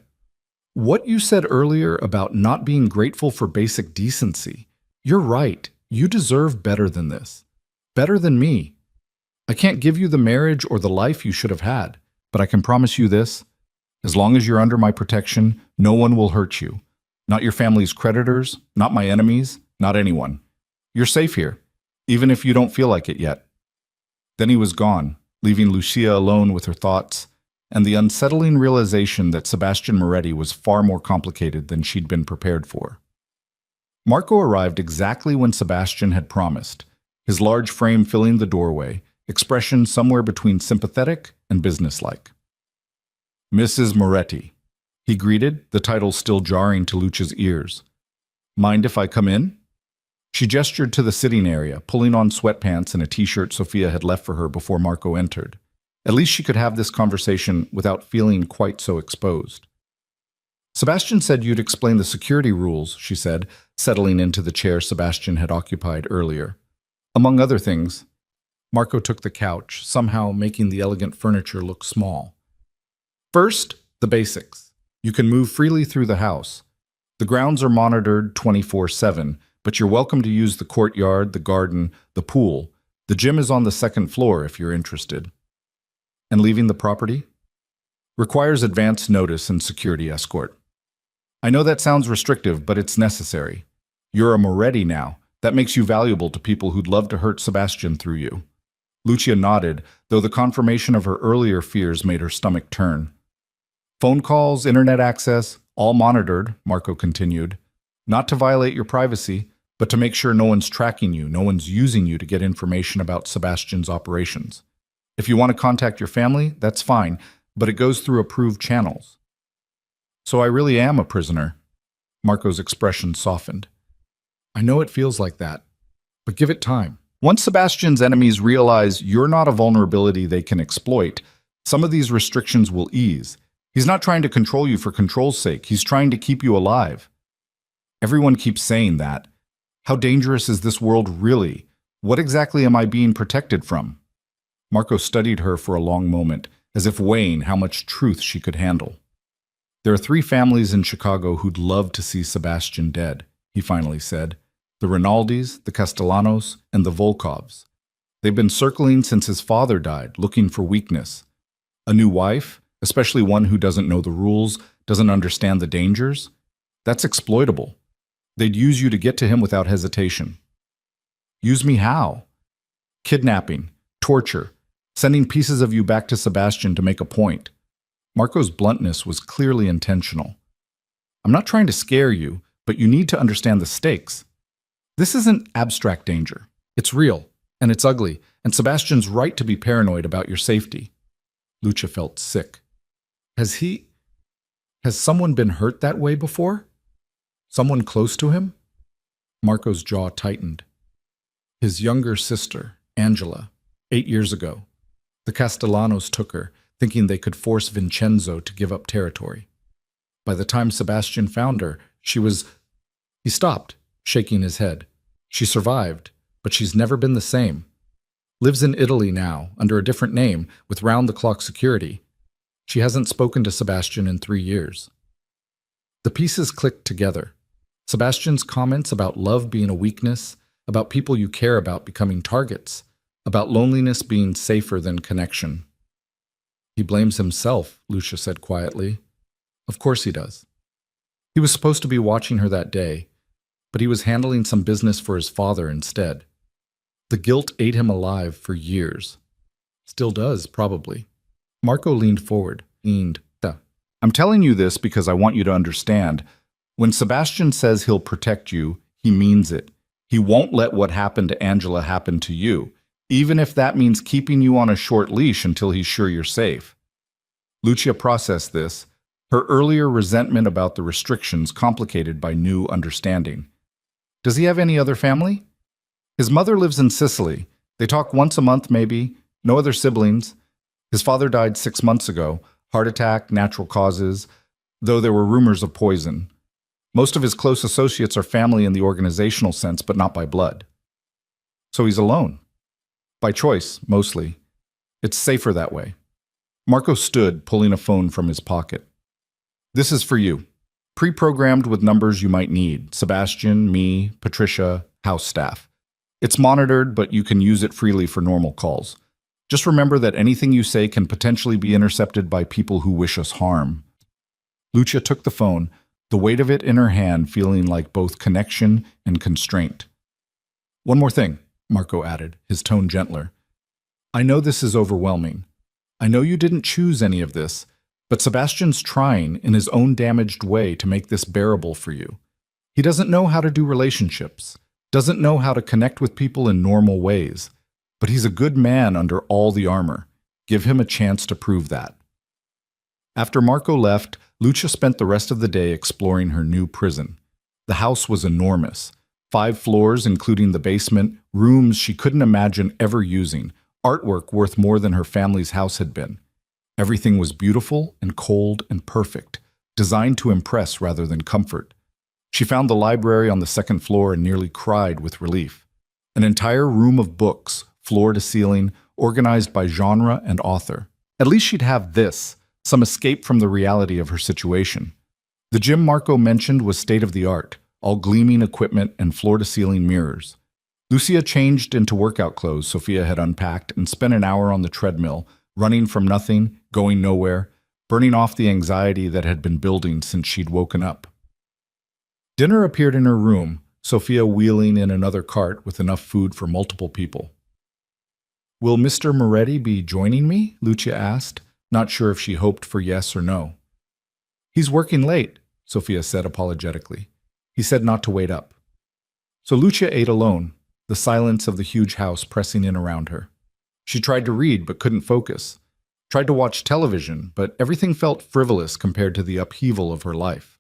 Speaker 1: what you said earlier about not being grateful for basic decency, you're right. You deserve better than this. Better than me. I can't give you the marriage or the life you should have had, but I can promise you this. As long as you're under my protection, no one will hurt you. Not your family's creditors, not my enemies, not anyone. You're safe here, even if you don't feel like it yet. Then he was gone, leaving Lucia alone with her thoughts and the unsettling realization that Sebastian Moretti was far more complicated than she'd been prepared for. Marco arrived exactly when Sebastian had promised, his large frame filling the doorway, expression somewhere between sympathetic and businesslike. Mrs. Moretti, he greeted, the title still jarring to Lucia's ears. Mind if I come in? She gestured to the sitting area, pulling on sweatpants and a t-shirt Sophia had left for her before Marco entered. At least she could have this conversation without feeling quite so exposed. Sebastian said you'd explain the security rules, she said, settling into the chair Sebastian had occupied earlier. Among other things, Marco took the couch, somehow making the elegant furniture look small. First, the basics. You can move freely through the house. The grounds are monitored 24/7, but you're welcome to use the courtyard, the garden, the pool. The gym is on the second floor if you're interested. And leaving the property? Requires advance notice and security escort. I know that sounds restrictive, but it's necessary. You're a Moretti now. That makes you valuable to people who'd love to hurt Sebastian through you. Lucia nodded, though the confirmation of her earlier fears made her stomach turn. Phone calls, internet access, all monitored, Marco continued. Not to violate your privacy, but to make sure no one's tracking you, no one's using you to get information about Sebastian's operations. If you want to contact your family, that's fine, but it goes through approved channels. So I really am a prisoner. Marco's expression softened. I know it feels like that, but give it time. Once Sebastian's enemies realize you're not a vulnerability they can exploit, some of these restrictions will ease. He's not trying to control you for control's sake. He's trying to keep you alive. Everyone keeps saying that. How dangerous is this world really? What exactly am I being protected from? Marco studied her for a long moment, as if weighing how much truth she could handle. There are 3 families in Chicago who'd love to see Sebastian dead, he finally said. The Rinaldis, the Castellanos, and the Volkovs. They've been circling since his father died, looking for weakness. A new wife, especially one who doesn't know the rules, doesn't understand the dangers, that's exploitable. They'd use you to get to him without hesitation. Use me how? Kidnapping, torture, sending pieces of you back to Sebastian to make a point. Marco's bluntness was clearly intentional. I'm not trying to scare you, but you need to understand the stakes. This isn't abstract danger. It's real, and it's ugly, and Sebastian's right to be paranoid about your safety. Lucia felt sick. Has someone been hurt that way before? Someone close to him? Marco's jaw tightened. His younger sister, Angela, 8 years ago. The Castellanos took her, thinking they could force Vincenzo to give up territory. By the time Sebastian found her, she was... He stopped, shaking his head. She survived, but she's never been the same. Lives in Italy now, under a different name, with round-the-clock security. She hasn't spoken to Sebastian in 3 years. The pieces clicked together. Sebastian's comments about love being a weakness, about people you care about becoming targets, about loneliness being safer than connection. He blames himself, Lucia said quietly. Of course he does. He was supposed to be watching her that day, but he was handling some business for his father instead. The guilt ate him alive for years. Still does, probably. Marco leaned forward, I'm telling you this because I want you to understand. When Sebastian says he'll protect you, he means it. He won't let what happened to Angela happen to you, even if that means keeping you on a short leash until he's sure you're safe. Lucia processed this, her earlier resentment about the restrictions complicated by new understanding. Does he have any other family? His mother lives in Sicily. They talk once a month, maybe. No other siblings. His father died 6 months ago. Heart attack, natural causes, though there were rumors of poison. Most of his close associates are family in the organizational sense, but not by blood. So he's alone. By choice, mostly. It's safer that way. Marco stood, pulling a phone from his pocket. This is for you. Pre-programmed with numbers you might need. Sebastian, me, Patricia, house staff. It's monitored, but you can use it freely for normal calls. Just remember that anything you say can potentially be intercepted by people who wish us harm. Lucia took the phone, the weight of it in her hand feeling like both connection and constraint. One more thing, Marco added, his tone gentler. I know this is overwhelming. I know you didn't choose any of this, but Sebastian's trying in his own damaged way to make this bearable for you. He doesn't know how to do relationships, doesn't know how to connect with people in normal ways, but he's a good man under all the armor. Give him a chance to prove that. After Marco left, Lucia spent the rest of the day exploring her new prison. The house was enormous. 5 floors, including the basement, rooms she couldn't imagine ever using, artwork worth more than her family's house had been. Everything was beautiful and cold and perfect, designed to impress rather than comfort. She found the library on the 2nd floor and nearly cried with relief. An entire room of books, floor to ceiling, organized by genre and author. At least she'd have this, some escape from the reality of her situation. The gym Marco mentioned was state-of-the-art, all gleaming equipment and floor-to-ceiling mirrors. Lucia changed into workout clothes Sophia had unpacked and spent an hour on the treadmill, running from nothing, going nowhere, burning off the anxiety that had been building since she'd woken up. Dinner appeared in her room, Sophia wheeling in another cart with enough food for multiple people. Will Mr. Moretti be joining me? Lucia asked, not sure if she hoped for yes or no. He's working late, Sophia said apologetically. He said not to wait up. So Lucia ate alone, the silence of the huge house pressing in around her. She tried to read but couldn't focus. Tried to watch television, but everything felt frivolous compared to the upheaval of her life.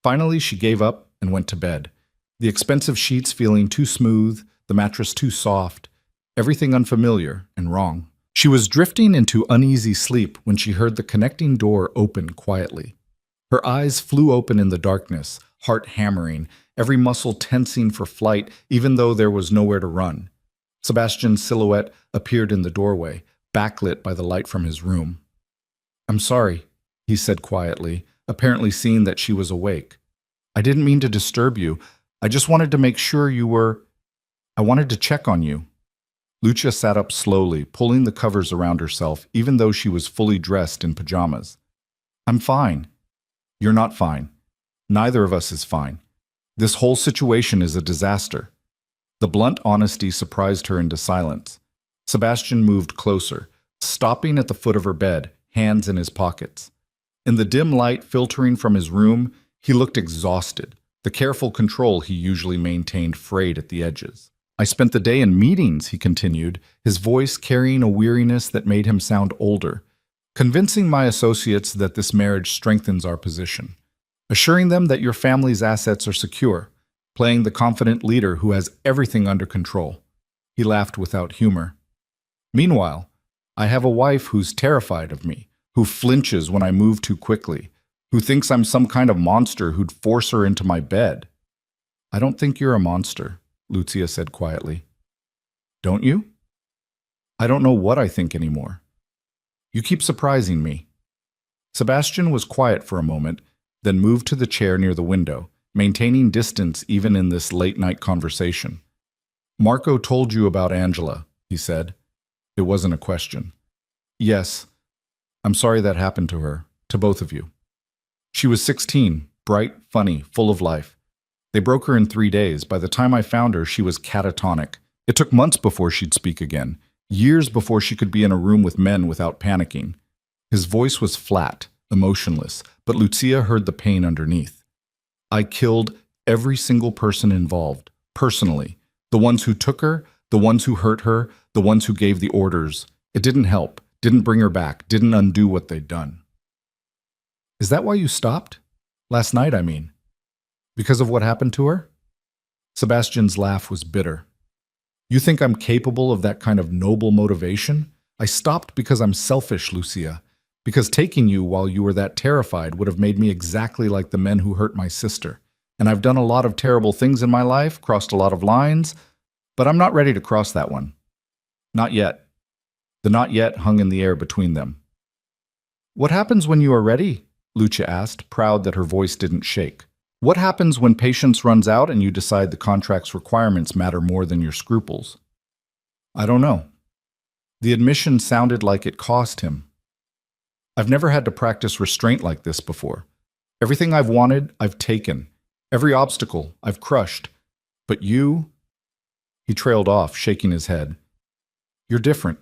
Speaker 1: Finally, she gave up and went to bed. The expensive sheets feeling too smooth, the mattress too soft, everything unfamiliar and wrong. She was drifting into uneasy sleep when she heard the connecting door open quietly. Her eyes flew open in the darkness, heart hammering, every muscle tensing for flight, even though there was nowhere to run. Sebastian's silhouette appeared in the doorway, backlit by the light from his room. I'm sorry, he said quietly, apparently seeing that she was awake. I didn't mean to disturb you. I just wanted to make sure you were... I wanted to check on you. Lucia sat up slowly, pulling the covers around herself, even though she was fully dressed in pajamas. I'm fine. You're not fine. Neither of us is fine. This whole situation is a disaster. The blunt honesty surprised her into silence. Sebastian moved closer, stopping at the foot of her bed, hands in his pockets. In the dim light filtering from his room, he looked exhausted, the careful control he usually maintained frayed at the edges. I spent the day in meetings, he continued, his voice carrying a weariness that made him sound older, convincing my associates that this marriage strengthens our position, assuring them that your family's assets are secure, playing the confident leader who has everything under control. He laughed without humor. Meanwhile, I have a wife who's terrified of me, who flinches when I move too quickly, who thinks I'm some kind of monster who'd force her into my bed. I don't think you're a monster, Lucia said quietly. Don't you? I don't know what I think anymore. You keep surprising me. Sebastian was quiet for a moment, then moved to the chair near the window, maintaining distance even in this late-night conversation. Marco told you about Angela, he said. It wasn't a question. Yes, I'm sorry that happened to her, to both of you. She was 16, bright, funny, full of life. They broke her in 3 days. By the time I found her, she was catatonic. It took months before she'd speak again, years before she could be in a room with men without panicking. His voice was flat, emotionless, but Lucia heard the pain underneath. I killed every single person involved, personally. The ones who took her, the ones who hurt her, the ones who gave the orders. It didn't help, didn't bring her back, didn't undo what they'd done. Is that why you stopped? Last night, I mean. Because of what happened to her? Sebastian's laugh was bitter. You think I'm capable of that kind of noble motivation? I stopped because I'm selfish, Lucia. Because taking you while you were that terrified would have made me exactly like the men who hurt my sister. And I've done a lot of terrible things in my life, crossed a lot of lines, but I'm not ready to cross that one. Not yet. The not yet hung in the air between them. What happens when you are ready? Lucia asked, proud that her voice didn't shake. What happens when patience runs out and you decide the contract's requirements matter more than your scruples? I don't know. The admission sounded like it cost him. I've never had to practice restraint like this before. Everything I've wanted, I've taken. Every obstacle, I've crushed. But you... He trailed off, shaking his head. You're different.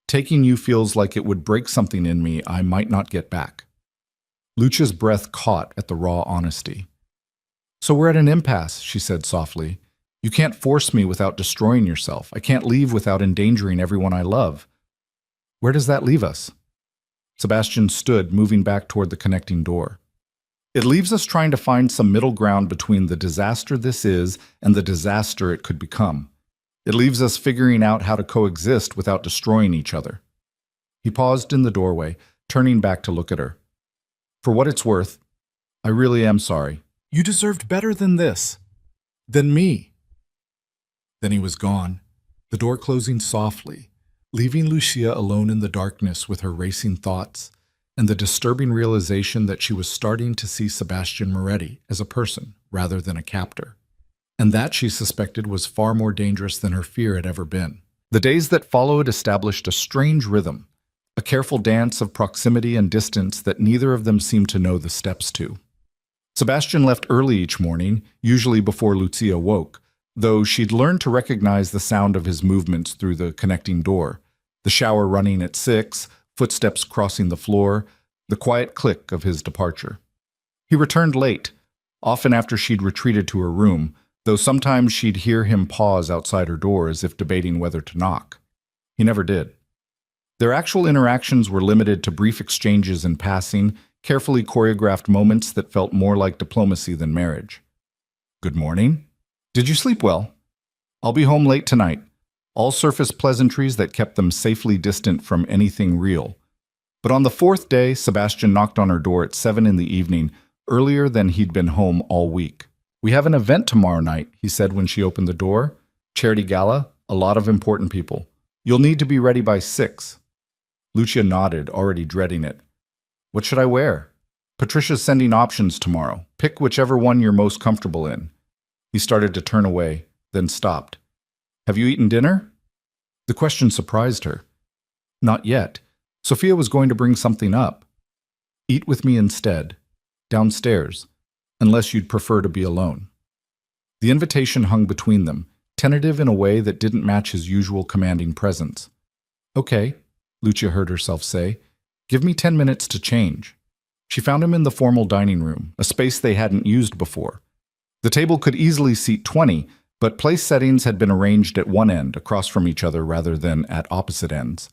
Speaker 1: Taking you feels like it would break something in me I might not get back. Lucia's breath caught at the raw honesty. So we're at an impasse, she said softly. You can't force me without destroying yourself. I can't leave without endangering everyone I love. Where does that leave us? Sebastian stood, moving back toward the connecting door. It leaves us trying to find some middle ground between the disaster this is and the disaster it could become. It leaves us figuring out how to coexist without destroying each other. He paused in the doorway, turning back to look at her. For what it's worth, I really am sorry. You deserved better than this. Than me. Then he was gone, the door closing softly, leaving Lucia alone in the darkness with her racing thoughts and the disturbing realization that she was starting to see Sebastian Moretti as a person rather than a captor. And that, she suspected, was far more dangerous than her fear had ever been. The days that followed established a strange rhythm, a careful dance of proximity and distance that neither of them seemed to know the steps to. Sebastian left early each morning, usually before Lucia woke, though she'd learned to recognize the sound of his movements through the connecting door, the shower running at 6, footsteps crossing the floor, the quiet click of his departure. He returned late, often after she'd retreated to her room, though sometimes she'd hear him pause outside her door as if debating whether to knock. He never did. Their actual interactions were limited to brief exchanges in passing, carefully choreographed moments that felt more like diplomacy than marriage. Good morning. Did you sleep well? I'll be home late tonight. All surface pleasantries that kept them safely distant from anything real. But on the 4th day, Sebastian knocked on her door at 7 in the evening, earlier than he'd been home all week. We have an event tomorrow night, he said when she opened the door. Charity gala, a lot of important people. You'll need to be ready by 6. Lucia nodded, already dreading it. What should I wear? Patricia's sending options tomorrow. Pick whichever one you're most comfortable in. He started to turn away, then stopped. Have you eaten dinner? The question surprised her. Not yet. Sophia was going to bring something up. Eat with me instead. Downstairs. Unless you'd prefer to be alone. The invitation hung between them, tentative in a way that didn't match his usual commanding presence. Okay, Lucia heard herself say. Give me 10 minutes to change. She found him in the formal dining room, a space they hadn't used before. The table could easily seat 20, but place settings had been arranged at one end, across from each other rather than at opposite ends.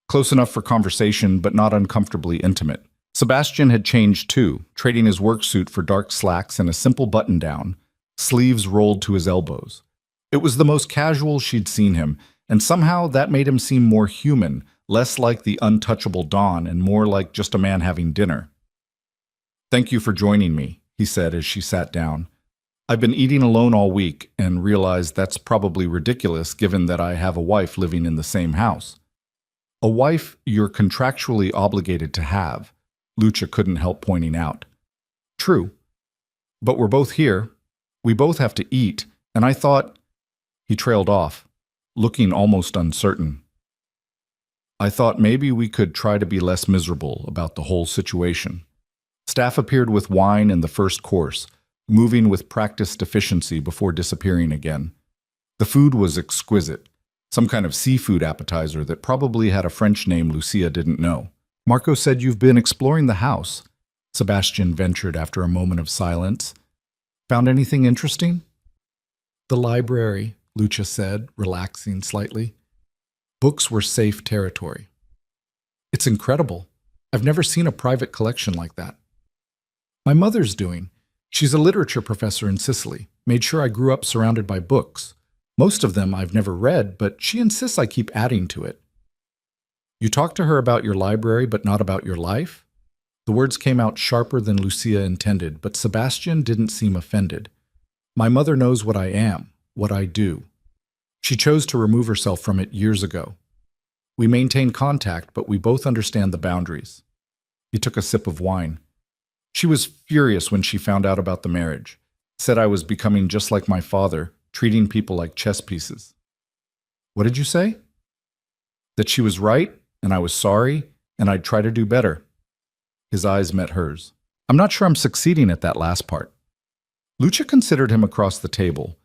Speaker 1: Close enough for conversation, but not uncomfortably intimate. Sebastian had changed too, trading his work suit for dark slacks and a simple button-down, sleeves rolled to his elbows. It was the most casual she'd seen him, and somehow that made him seem more human, less like the untouchable Don and more like just a man having dinner. Thank you for joining me, he said as she sat down. I've been eating alone all week and realized that's probably ridiculous given that I have a wife living in the same house. A wife you're contractually obligated to have, Lucia couldn't help pointing out. True. But we're both here. We both have to eat, and I thought... He trailed off, looking almost uncertain. I thought maybe we could try to be less miserable about the whole situation. Staff appeared with wine in the first course, moving with practiced efficiency before disappearing again. The food was exquisite, some kind of seafood appetizer that probably had a French name Lucia didn't know. Marco said you've been exploring the house, Sebastian ventured after a moment of silence. Found anything interesting? The library, Lucia said, relaxing slightly. Books were safe territory. It's incredible. I've never seen a private collection like that. My mother's doing. She's a literature professor in Sicily, made sure I grew up surrounded by books. Most of them I've never read, but she insists I keep adding to it. You talked to her about your library, but not about your life? The words came out sharper than Lucia intended, but Sebastian didn't seem offended. My mother knows what I am, what I do. She chose to remove herself from it years ago. We maintain contact, but we both understand the boundaries. He took a sip of wine. She was furious when she found out about the marriage. Said I was becoming just like my father, treating people like chess pieces. What did you say? That she was right, and I was sorry, and I'd try to do better. His eyes met hers. I'm not sure I'm succeeding at that last part. Lucia considered him across the table.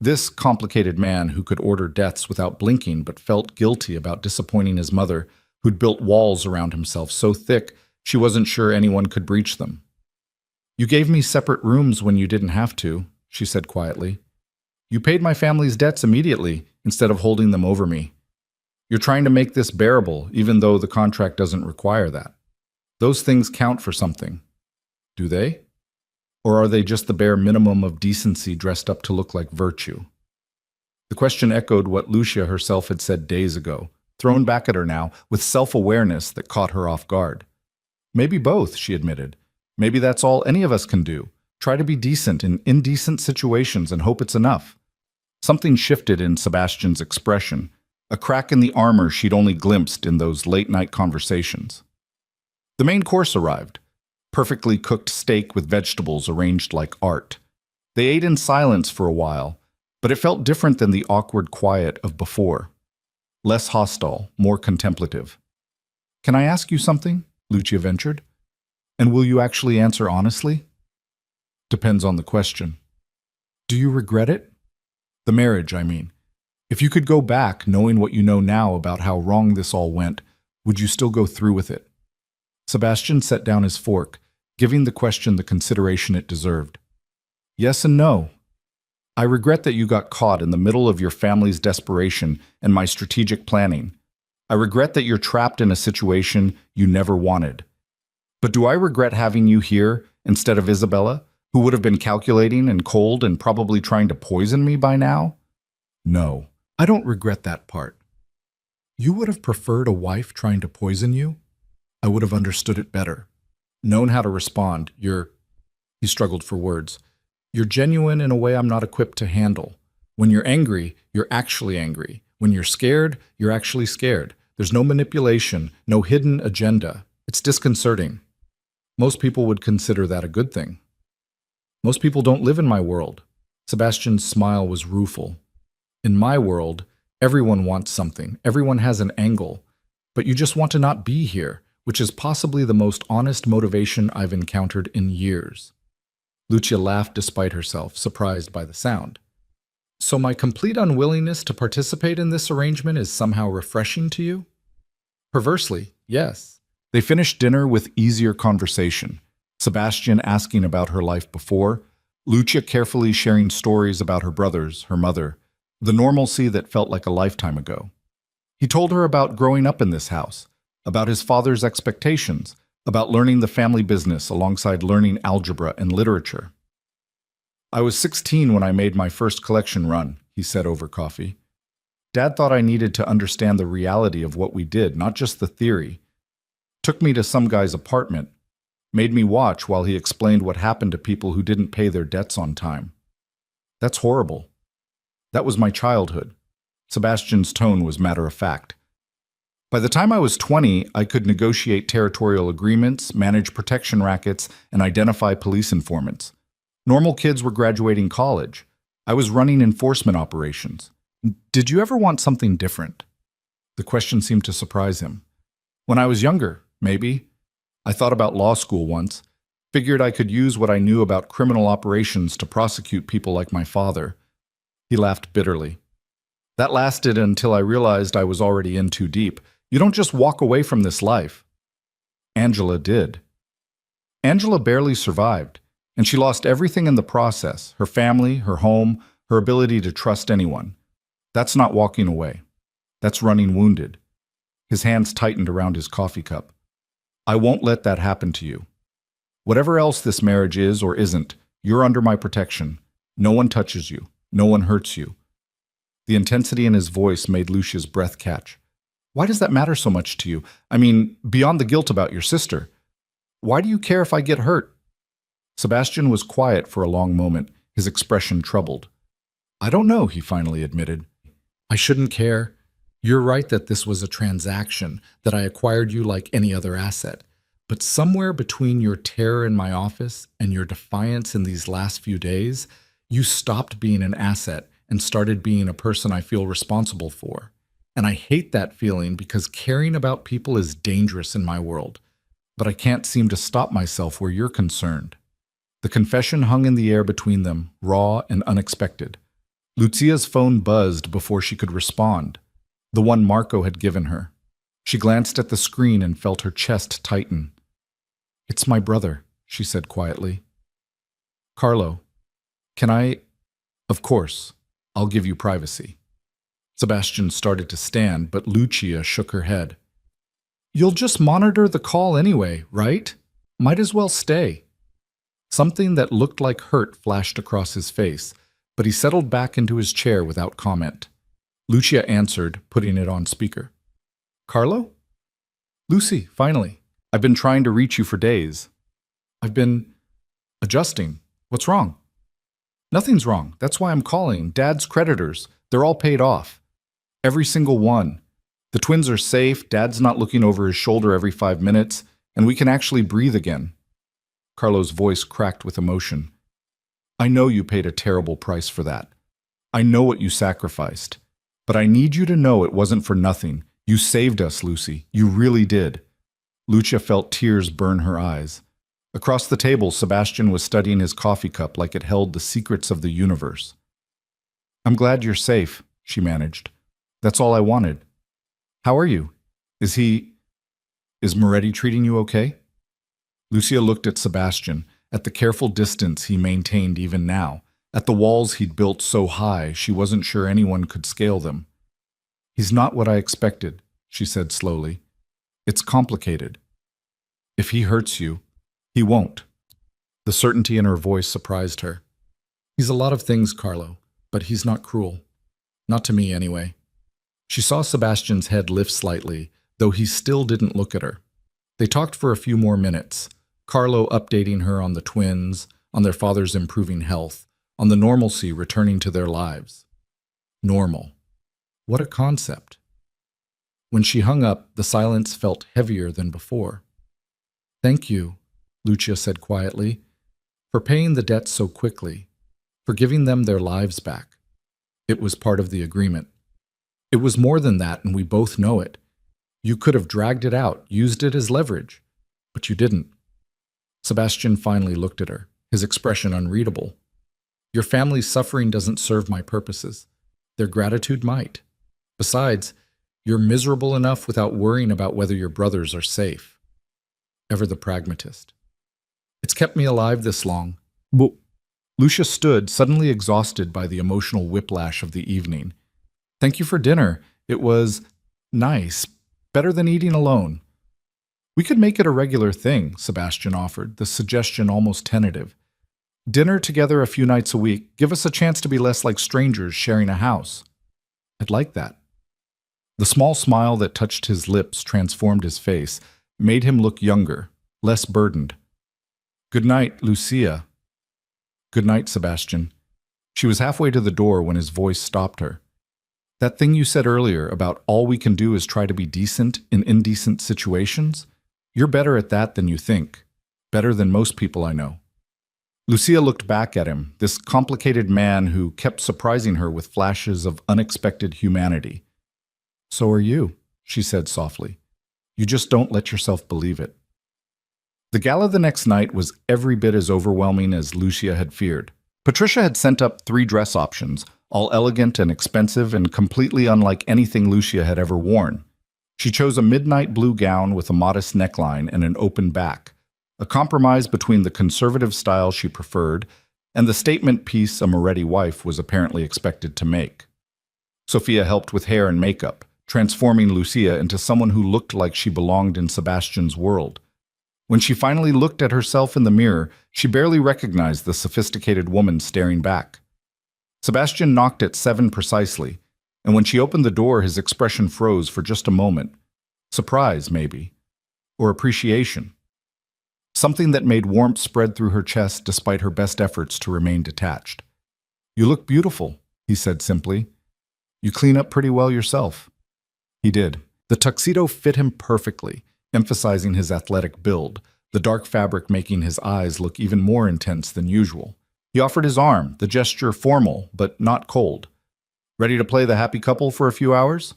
Speaker 1: This complicated man who could order deaths without blinking but felt guilty about disappointing his mother, who'd built walls around himself so thick she wasn't sure anyone could breach them. You gave me separate rooms when you didn't have to, she said quietly. You paid my family's debts immediately instead of holding them over me. You're trying to make this bearable, even though the contract doesn't require that. Those things count for something. Do they? Or are they just the bare minimum of decency dressed up to look like virtue? The question echoed what Lucia herself had said days ago, thrown back at her now with self-awareness that caught her off guard. Maybe both, she admitted. Maybe that's all any of us can do. Try to be decent in indecent situations and hope it's enough. Something shifted in Sebastian's expression, a crack in the armor she'd only glimpsed in those late-night conversations. The main course arrived. Perfectly cooked steak with vegetables arranged like art. They ate in silence for a while, but it felt different than the awkward quiet of before. Less hostile, more contemplative. Can I ask you something? Lucia ventured. And will you actually answer honestly? Depends on the question. Do you regret it? The marriage, I mean. If you could go back, knowing what you know now about how wrong this all went, would you still go through with it? Sebastian set down his fork, giving the question the consideration it deserved. Yes and no. I regret that you got caught in the middle of your family's desperation and my strategic planning. I regret that you're trapped in a situation you never wanted. But do I regret having you here instead of Isabella, who would have been calculating and cold and probably trying to poison me by now? No, I don't regret that part. You would have preferred a wife trying to poison you? I would have understood it better. Known how to respond. He struggled for words. You're genuine in a way I'm not equipped to handle. When you're angry, you're actually angry. When you're scared, you're actually scared. There's no manipulation, no hidden agenda. It's disconcerting. Most people would consider that a good thing. Most people don't live in my world. Sebastian's smile was rueful. In my world, everyone wants something. Everyone has an angle. But you just want to not be here, which is possibly the most honest motivation I've encountered in years. Lucia laughed despite herself, surprised by the sound. So my complete unwillingness to participate in this arrangement is somehow refreshing to you? Perversely, yes. They finished dinner with easier conversation, Sebastian asking about her life before, Lucia carefully sharing stories about her brothers, her mother, the normalcy that felt like a lifetime ago. He told her about growing up in this house, about his father's expectations, about learning the family business alongside learning algebra and literature. I was 16 when I made my first collection run, he said over coffee. Dad thought I needed to understand the reality of what we did, not just the theory. Took me to some guy's apartment, made me watch while he explained what happened to people who didn't pay their debts on time. That's horrible. That was my childhood. Sebastian's tone was matter-of-fact. By the time I was 20, I could negotiate territorial agreements, manage protection rackets, and identify police informants. Normal kids were graduating college. I was running enforcement operations. Did you ever want something different? The question seemed to surprise him. When I was younger, maybe. I thought about law school once. Figured I could use what I knew about criminal operations to prosecute people like my father. He laughed bitterly. That lasted until I realized I was already in too deep. You don't just walk away from this life. Angela did. Angela barely survived, and she lost everything in the process, her family, her home, her ability to trust anyone. That's not walking away. That's running wounded. His hands tightened around his coffee cup. I won't let that happen to you. Whatever else this marriage is or isn't, you're under my protection. No one touches you. No one hurts you. The intensity in his voice made Lucia's breath catch. Why does that matter so much to you? I mean, beyond the guilt about your sister. Why do you care if I get hurt? Sebastian was quiet for a long moment, his expression troubled. I don't know, he finally admitted. I shouldn't care. You're right that this was a transaction, that I acquired you like any other asset. But somewhere between your terror in my office and your defiance in these last few days, you stopped being an asset and started being a person I feel responsible for. And I hate that feeling because caring about people is dangerous in my world. But I can't seem to stop myself where you're concerned. The confession hung in the air between them, raw and unexpected. Lucia's phone buzzed before she could respond, the one Marco had given her. She glanced at the screen and felt her chest tighten. "It's my brother," she said quietly. "Carlo, can I—" "Of course, I'll give you privacy." Sebastian started to stand, but Lucia shook her head. "You'll just monitor the call anyway, right? Might as well stay." Something that looked like hurt flashed across his face, but he settled back into his chair without comment. Lucia answered, putting it on speaker. "Carlo?" "Lucy, finally. I've been trying to reach you for days." "I've been adjusting. What's wrong?" "Nothing's wrong. That's why I'm calling. Dad's creditors. They're all paid off. Every single one. The twins are safe, Dad's not looking over his shoulder every 5 minutes, and we can actually breathe again." Carlo's voice cracked with emotion. "I know you paid a terrible price for that. I know what you sacrificed. But I need you to know it wasn't for nothing. You saved us, Lucy. You really did." Lucia felt tears burn her eyes. Across the table, Sebastian was studying his coffee cup like it held the secrets of the universe. "I'm glad you're safe," she managed. "That's all I wanted. How are you? Is Moretti treating you okay?" Lucia looked at Sebastian, at the careful distance he maintained even now, at the walls he'd built so high she wasn't sure anyone could scale them. "He's not what I expected," she said slowly. "It's complicated. If he hurts you, he won't." The certainty in her voice surprised her. "He's a lot of things, Carlo, but he's not cruel. Not to me, anyway." She saw Sebastian's head lift slightly, though he still didn't look at her. They talked for a few more minutes, Carlo updating her on the twins, on their father's improving health, on the normalcy returning to their lives. Normal. What a concept. When she hung up, the silence felt heavier than before. "Thank you," Lucia said quietly, "for paying the debt so quickly, for giving them their lives back. It was part of the agreement. It was more than that, and we both know it. You could have dragged it out, used it as leverage, but you didn't." Sebastian finally looked at her, his expression unreadable. "Your family's suffering doesn't serve my purposes. Their gratitude might. Besides, you're miserable enough without worrying about whether your brothers are safe." Ever the pragmatist. "It's kept me alive this long." But Lucia stood, suddenly exhausted by the emotional whiplash of the evening. "Thank you for dinner. It was nice. Better than eating alone." "We could make it a regular thing," Sebastian offered, the suggestion almost tentative. "Dinner together a few nights a week. Give us a chance to be less like strangers sharing a house." "I'd like that." The small smile that touched his lips transformed his face, made him look younger, less burdened. "Good night, Lucia." "Good night, Sebastian." She was halfway to the door when his voice stopped her. "That thing you said earlier about all we can do is try to be decent in indecent situations? You're better at that than you think. Better than most people I know." Lucia looked back at him, this complicated man who kept surprising her with flashes of unexpected humanity. "So are you," she said softly. "You just don't let yourself believe it." The gala the next night was every bit as overwhelming as Lucia had feared. Patricia had sent up 3 dress options, all elegant and expensive and completely unlike anything Lucia had ever worn. She chose a midnight blue gown with a modest neckline and an open back, a compromise between the conservative style she preferred and the statement piece a Moretti wife was apparently expected to make. Sophia helped with hair and makeup, transforming Lucia into someone who looked like she belonged in Sebastian's world. When she finally looked at herself in the mirror, she barely recognized the sophisticated woman staring back. Sebastian knocked at 7 precisely, and when she opened the door, his expression froze for just a moment. Surprise, maybe. Or appreciation. Something that made warmth spread through her chest despite her best efforts to remain detached. "You look beautiful," he said simply. "You clean up pretty well yourself." He did. The tuxedo fit him perfectly, emphasizing his athletic build, the dark fabric making his eyes look even more intense than usual. He offered his arm, the gesture formal but not cold. Ready to play the happy couple for a few hours?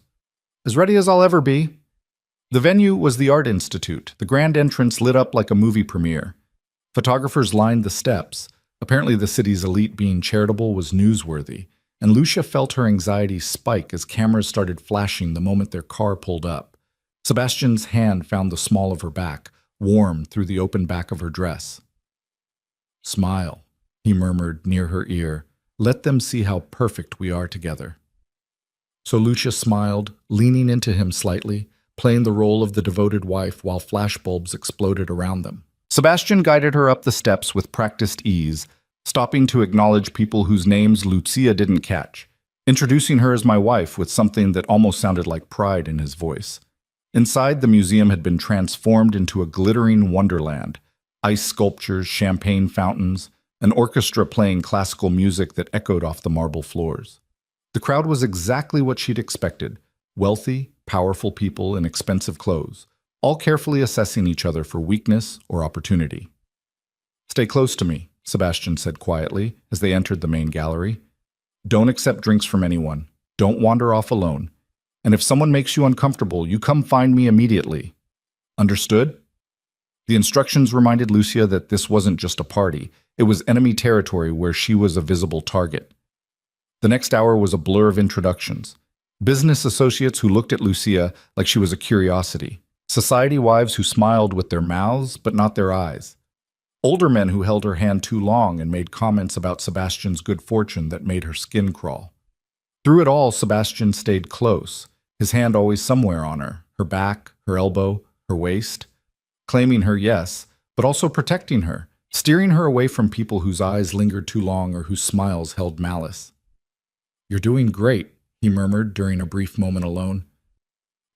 Speaker 1: As ready as I'll ever be. The venue was the Art Institute, the grand entrance lit up like a movie premiere. Photographers lined the steps. Apparently the city's elite being charitable was newsworthy, and Lucia felt her anxiety spike as cameras started flashing the moment their car pulled up. Sebastian's hand found the small of her back, warm through the open back of her dress. "Smile," he murmured near her ear. "Let them see how perfect we are together." So Lucia smiled, leaning into him slightly, playing the role of the devoted wife while flashbulbs exploded around them. Sebastian guided her up the steps with practiced ease, stopping to acknowledge people whose names Lucia didn't catch, introducing her as my wife with something that almost sounded like pride in his voice. Inside, the museum had been transformed into a glittering wonderland. Ice sculptures, champagne fountains, an orchestra playing classical music that echoed off the marble floors. The crowd was exactly what she'd expected: wealthy, powerful people in expensive clothes, all carefully assessing each other for weakness or opportunity. "Stay close to me," Sebastian said quietly as they entered the main gallery. "Don't accept drinks from anyone. Don't wander off alone. And if someone makes you uncomfortable, you come find me immediately. Understood?" The instructions reminded Lucia that this wasn't just a party. It was enemy territory where she was a visible target. The next hour was a blur of introductions. Business associates who looked at Lucia like she was a curiosity. Society wives who smiled with their mouths but not their eyes. Older men who held her hand too long and made comments about Sebastian's good fortune that made her skin crawl. Through it all, Sebastian stayed close, his hand always somewhere on her back, her elbow, her waist, claiming her, yes, but also protecting her, steering her away from people whose eyes lingered too long or whose smiles held malice. "You're doing great," he murmured during a brief moment alone.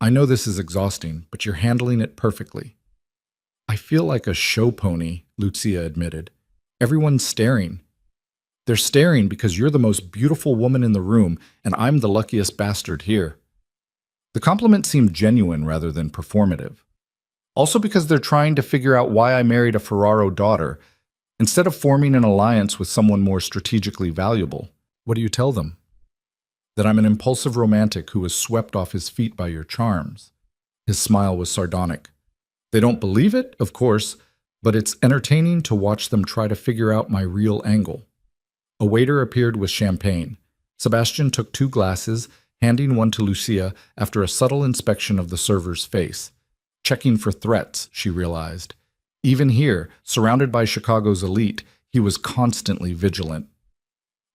Speaker 1: "I know this is exhausting, but you're handling it perfectly." "I feel like a show pony," Lucia admitted. "Everyone's staring. They're staring because you're the most beautiful woman in the room, and I'm the luckiest bastard here." The compliment seemed genuine rather than performative. Also because they're trying to figure out why I married a Ferraro daughter, instead of forming an alliance with someone more strategically valuable. What do you tell them? That I'm an impulsive romantic who was swept off his feet by your charms. His smile was sardonic. They don't believe it, of course, but it's entertaining to watch them try to figure out my real angle. A waiter appeared with champagne. Sebastian took 2 glasses, handing one to Lucia after a subtle inspection of the server's face. Checking for threats, she realized. Even here, surrounded by Chicago's elite, he was constantly vigilant.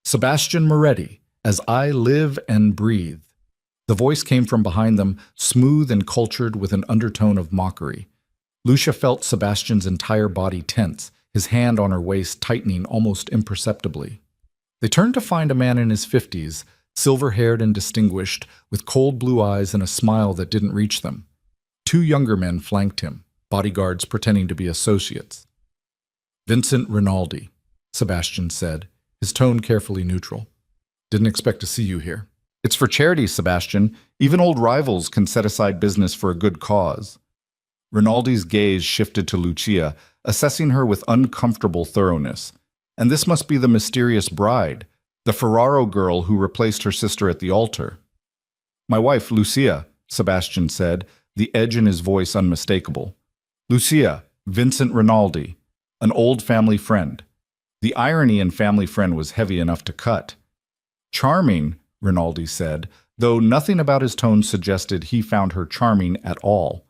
Speaker 1: "Sebastian Moretti, as I live and breathe." The voice came from behind them, smooth and cultured with an undertone of mockery. Lucia felt Sebastian's entire body tense, his hand on her waist tightening almost imperceptibly. They turned to find a man in his 50s, silver-haired and distinguished, with cold blue eyes and a smile that didn't reach them. 2 younger men flanked him, bodyguards pretending to be associates. "Vincent Rinaldi," Sebastian said, his tone carefully neutral. "Didn't expect to see you here." "It's for charity, Sebastian. Even old rivals can set aside business for a good cause." Rinaldi's gaze shifted to Lucia, assessing her with uncomfortable thoroughness. And this must be the mysterious bride, the Ferraro girl who replaced her sister at the altar. "My wife, Lucia," Sebastian said, the edge in his voice unmistakable. "Lucia, Vincent Rinaldi, an old family friend." The irony in family friend was heavy enough to cut. "Charming," Rinaldi said, though nothing about his tone suggested he found her charming at all.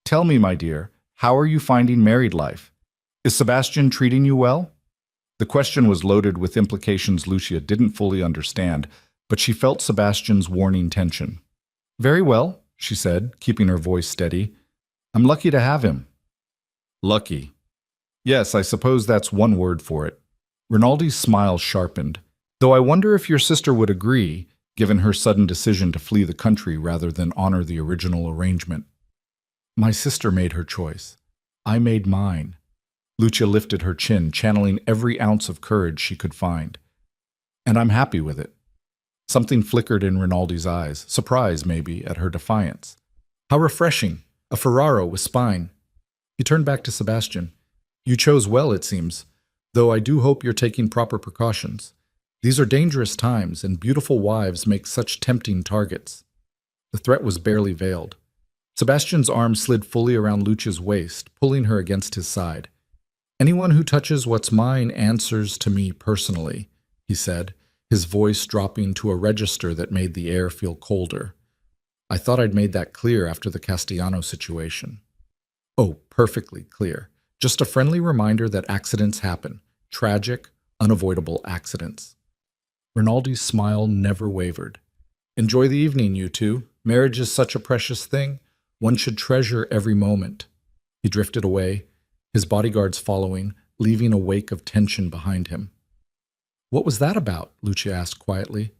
Speaker 1: "Tell me, my dear, how are you finding married life? Is Sebastian treating you well?" The question was loaded with implications Lucia didn't fully understand, but she felt Sebastian's warning tension. "Very well," she said, keeping her voice steady. "I'm lucky to have him." "Lucky. Yes, I suppose that's one word for it." Rinaldi's smile sharpened. "Though I wonder if your sister would agree, given her sudden decision to flee the country rather than honor the original arrangement." "My sister made her choice. I made mine." Lucia lifted her chin, channeling every ounce of courage she could find. "And I'm happy with it." Something flickered in Rinaldi's eyes, surprise maybe at her defiance. "How refreshing. A Ferraro with spine. He turned back to Sebastian. You chose well, it seems, though I do hope you're taking proper precautions. These are dangerous times, and beautiful wives make such tempting targets. The threat was barely veiled. Sebastian's arm slid fully around Lucia's waist, pulling her against his side. Anyone who touches what's mine answers to me personally, he said, his voice dropping to a register that made the air feel colder. I thought I'd made that clear after the Castellano situation. Oh, perfectly clear. Just a friendly reminder that accidents happen. Tragic, unavoidable accidents. Rinaldi's smile never wavered. Enjoy the evening, you two. Marriage is such a precious thing. One should treasure every moment. He drifted away, his bodyguards following, leaving a wake of tension behind him. What was that about? Lucia asked quietly.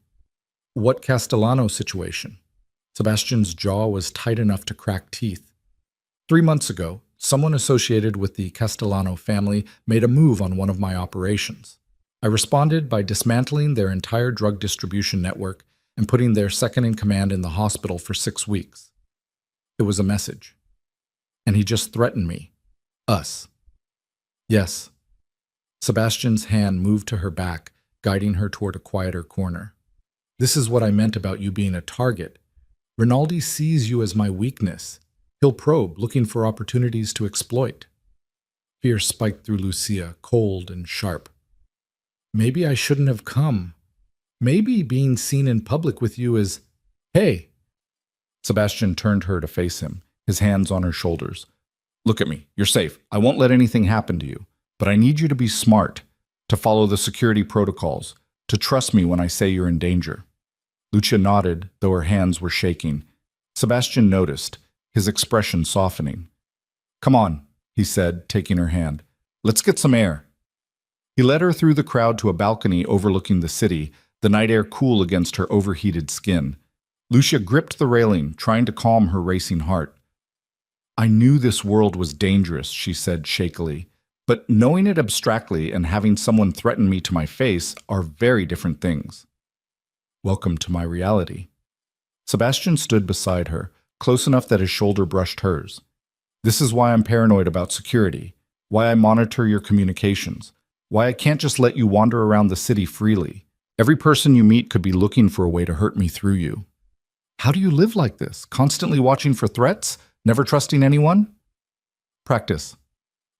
Speaker 1: What Castellano situation? Sebastian's jaw was tight enough to crack teeth. 3 months ago, someone associated with the Castellano family made a move on one of my operations. I responded by dismantling their entire drug distribution network and putting their second-in-command in the hospital for 6 weeks. It was a message. And he just threatened me. Us. Yes. Sebastian's hand moved to her back, guiding her toward a quieter corner. This is what I meant about you being a target. Rinaldi sees you as my weakness. He'll probe, looking for opportunities to exploit. Fear spiked through Lucia, cold and sharp. Maybe I shouldn't have come. Maybe being seen in public with you is, hey. Sebastian turned her to face him, his hands on her shoulders. Look at me. You're safe. I won't let anything happen to you. But I need you to be smart, to follow the security protocols, to trust me when I say you're in danger. Lucia nodded, though her hands were shaking. Sebastian noticed, his expression softening. Come on, he said, taking her hand. Let's get some air. He led her through the crowd to a balcony overlooking the city, the night air cool against her overheated skin. Lucia gripped the railing, trying to calm her racing heart. I knew this world was dangerous, she said shakily, but knowing it abstractly and having someone threaten me to my face are very different things. Welcome to my reality. Sebastian stood beside her, close enough that his shoulder brushed hers. This is why I'm paranoid about security, why I monitor your communications, why I can't just let you wander around the city freely. Every person you meet could be looking for a way to hurt me through you. How do you live like this, constantly watching for threats, never trusting anyone? Practice.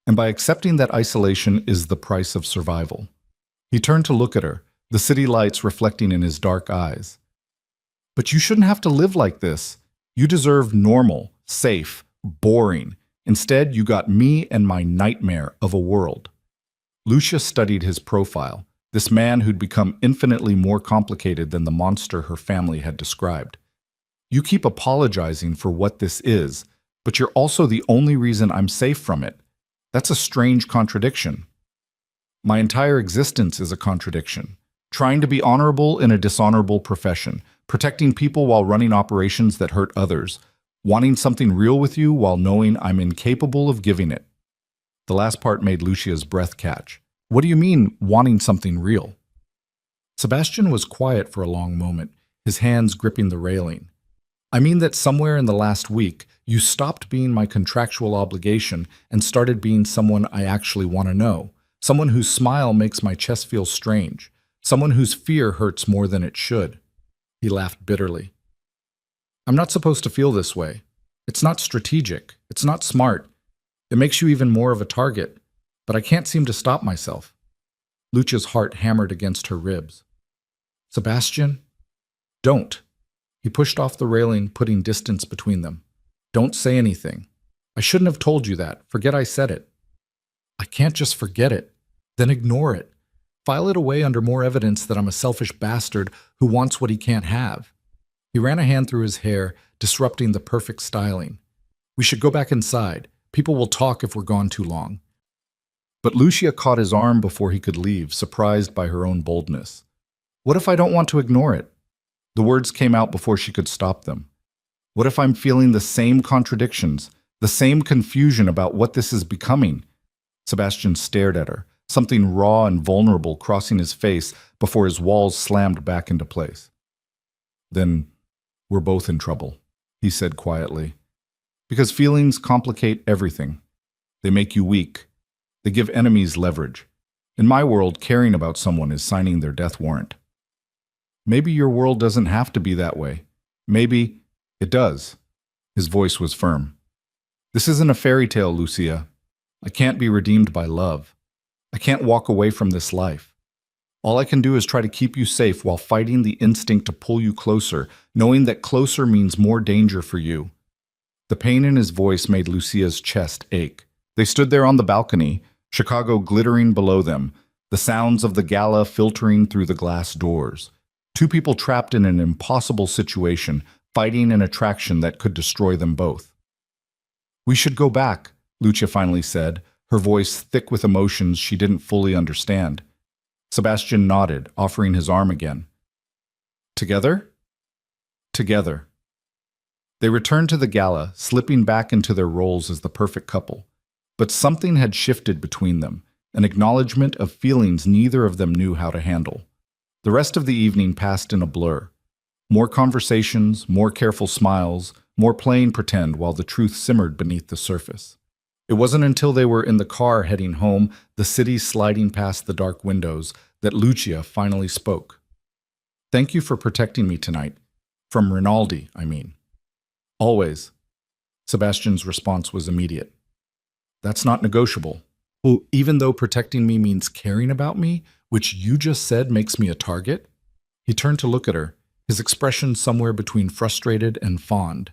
Speaker 1: And by accepting that isolation is the price of survival. He turned to look at her, the city lights reflecting in his dark eyes. But you shouldn't have to live like this. You deserve normal, safe, boring. Instead, you got me and my nightmare of a world. Lucia studied his profile, this man who'd become infinitely more complicated than the monster her family had described. You keep apologizing for what this is, but you're also the only reason I'm safe from it. That's a strange contradiction. My entire existence is a contradiction. Trying to be honorable in a dishonorable profession, protecting people while running operations that hurt others, wanting something real with you while knowing I'm incapable of giving it. The last part made Lucia's breath catch. What do you mean, wanting something real? Sebastian was quiet for a long moment, his hands gripping the railing. I mean that somewhere in the last week, you stopped being my contractual obligation and started being someone I actually want to know, someone whose smile makes my chest feel strange, someone whose fear hurts more than it should. He laughed bitterly. I'm not supposed to feel this way. It's not strategic. It's not smart. It makes you even more of a target, but I can't seem to stop myself. Lucia's heart hammered against her ribs. Sebastian, don't. He pushed off the railing, putting distance between them. Don't say anything. I shouldn't have told you that. Forget I said it. I can't just forget it. Then ignore it. File it away under more evidence that I'm a selfish bastard who wants what he can't have. He ran a hand through his hair, disrupting the perfect styling. We should go back inside. People will talk if we're gone too long. But Lucia caught his arm before he could leave, surprised by her own boldness. What if I don't want to ignore it? The words came out before she could stop them. What if I'm feeling the same contradictions, the same confusion about what this is becoming? Sebastian stared at her, something raw and vulnerable crossing his face before his walls slammed back into place. Then we're both in trouble, he said quietly. Because feelings complicate everything. They make you weak. They give enemies leverage. In my world, caring about someone is signing their death warrant. Maybe your world doesn't have to be that way. Maybe it does. His voice was firm. This isn't a fairy tale, Lucia. I can't be redeemed by love. I can't walk away from this life. All I can do is try to keep you safe while fighting the instinct to pull you closer, knowing that closer means more danger for you. The pain in his voice made Lucia's chest ache. They stood there on the balcony, Chicago glittering below them, the sounds of the gala filtering through the glass doors. Two people trapped in an impossible situation, fighting an attraction that could destroy them both. We should go back, Lucia finally said, her voice thick with emotions she didn't fully understand. Sebastian nodded, offering his arm again. Together? Together. They returned to the gala, slipping back into their roles as the perfect couple. But something had shifted between them, an acknowledgement of feelings neither of them knew how to handle. The rest of the evening passed in a blur. More conversations, more careful smiles, more playing pretend while the truth simmered beneath the surface. It wasn't until they were in the car heading home, the city sliding past the dark windows, that Lucia finally spoke. Thank you for protecting me tonight. From Rinaldi, I mean. Always. Sebastian's response was immediate. That's not negotiable. Well, even though protecting me means caring about me, which you just said makes me a target? He turned to look at her, his expression somewhere between frustrated and fond.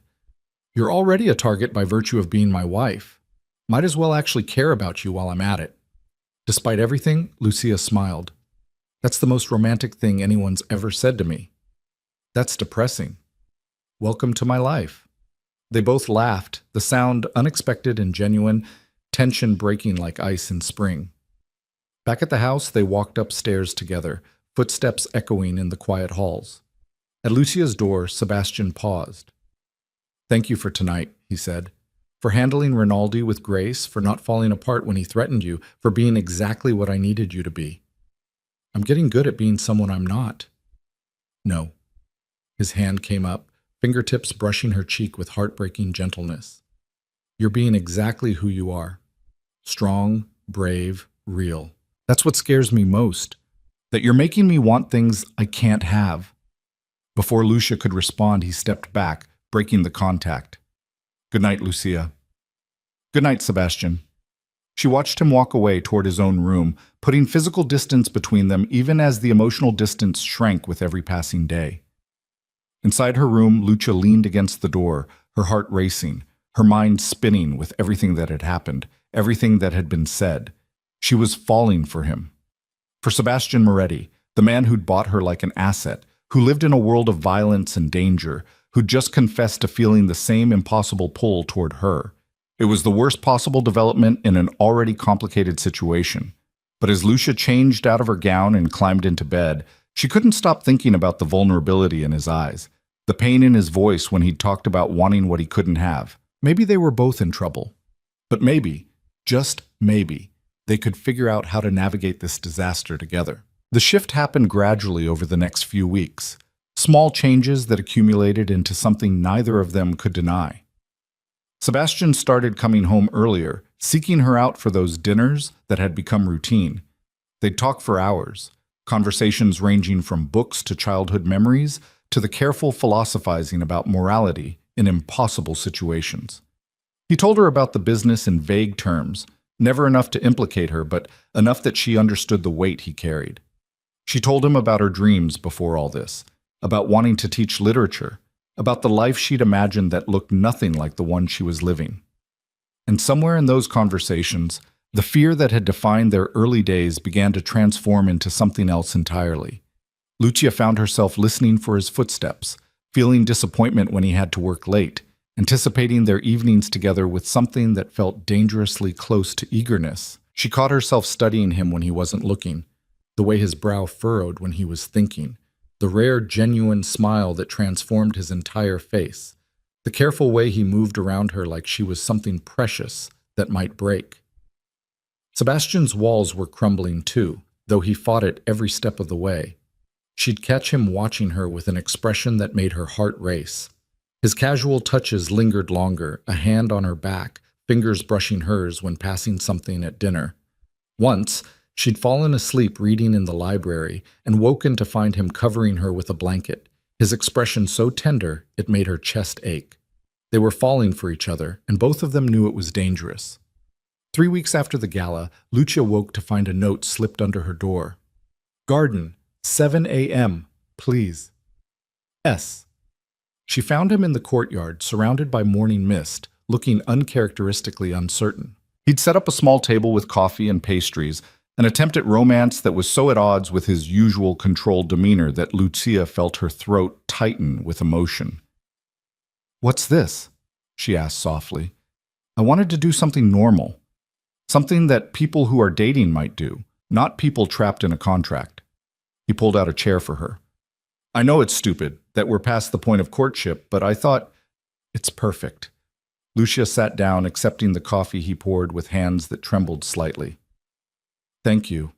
Speaker 1: You're already a target by virtue of being my wife. Might as well actually care about you while I'm at it. Despite everything, Lucia smiled. That's the most romantic thing anyone's ever said to me. That's depressing. Welcome to my life. They both laughed, the sound unexpected and genuine, tension breaking like ice in spring. Back at the house, they walked upstairs together, footsteps echoing in the quiet halls. At Lucia's door, Sebastian paused. Thank you for tonight, he said. For handling Rinaldi with grace, for not falling apart when he threatened you, for being exactly what I needed you to be. I'm getting good at being someone I'm not. No. His hand came up, fingertips brushing her cheek with heartbreaking gentleness. You're being exactly who you are. Strong, brave, real. That's what scares me most. That you're making me want things I can't have. Before Lucia could respond, he stepped back, breaking the contact. Good night, Lucia. Good night, Sebastian. She watched him walk away toward his own room, putting physical distance between them even as the emotional distance shrank with every passing day. Inside her room, Lucia leaned against the door, her heart racing, her mind spinning with everything that had happened, everything that had been said. She was falling for him. For Sebastian Moretti, the man who'd bought her like an asset, who lived in a world of violence and danger, who'd just confessed to feeling the same impossible pull toward her. It was the worst possible development in an already complicated situation. But as Lucia changed out of her gown and climbed into bed, she couldn't stop thinking about the vulnerability in his eyes, the pain in his voice when he'd talked about wanting what he couldn't have. Maybe they were both in trouble. But maybe, just maybe, they could figure out how to navigate this disaster together. The shift happened gradually over the next few weeks, small changes that accumulated into something neither of them could deny. Sebastian started coming home earlier, seeking her out for those dinners that had become routine. They'd talk for hours, conversations ranging from books to childhood memories to the careful philosophizing about morality in impossible situations. He told her about the business in vague terms, never enough to implicate her, but enough that she understood the weight he carried. She told him about her dreams before all this, about wanting to teach literature, about the life she'd imagined that looked nothing like the one she was living. And somewhere in those conversations, the fear that had defined their early days began to transform into something else entirely. Lucia found herself listening for his footsteps, feeling disappointment when he had to work late, anticipating their evenings together with something that felt dangerously close to eagerness. She caught herself studying him when he wasn't looking, the way his brow furrowed when he was thinking, the rare, genuine smile that transformed his entire face, the careful way he moved around her like she was something precious that might break. Sebastian's walls were crumbling too, though he fought it every step of the way. She'd catch him watching her with an expression that made her heart race. His casual touches lingered longer, a hand on her back, fingers brushing hers when passing something at dinner. Once, she'd fallen asleep reading in the library and woken to find him covering her with a blanket, his expression so tender it made her chest ache. They were falling for each other, and both of them knew it was dangerous. 3 weeks after the gala, Lucia woke to find a note slipped under her door. Garden, 7 a.m., please. S. She found him in the courtyard, surrounded by morning mist, looking uncharacteristically uncertain. He'd set up a small table with coffee and pastries, an attempt at romance that was so at odds with his usual controlled demeanor that Lucia felt her throat tighten with emotion. What's this? She asked softly. I wanted to do something normal. Something that people who are dating might do, not people trapped in a contract. He pulled out a chair for her. I know it's stupid, that we're past the point of courtship, but I thought, it's perfect. Lucia sat down, accepting the coffee he poured with hands that trembled slightly. Thank you.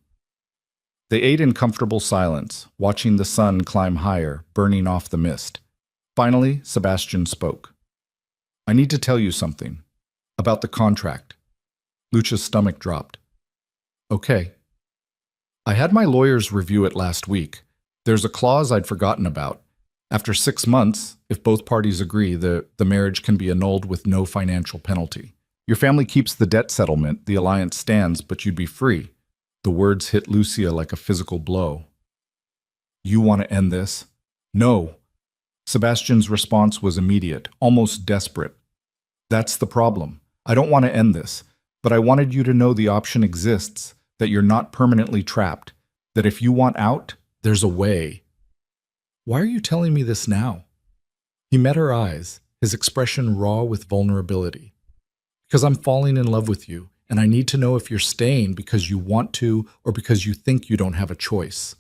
Speaker 1: They ate in comfortable silence, watching the sun climb higher, burning off the mist. Finally, Sebastian spoke. I need to tell you something. About the contract. Lucia's stomach dropped. Okay. I had my lawyers review it last week. There's a clause I'd forgotten about. After 6 months, if both parties agree, the marriage can be annulled with no financial penalty. Your family keeps the debt settlement, the alliance stands, but you'd be free. The words hit Lucia like a physical blow. You want to end this? No. Sebastian's response was immediate, almost desperate. That's the problem. I don't want to end this, but I wanted you to know the option exists, that you're not permanently trapped, that if you want out, there's a way. Why are you telling me this now? He met her eyes, his expression raw with vulnerability. Because I'm falling in love with you, and I need to know if you're staying because you want to or because you think you don't have a choice.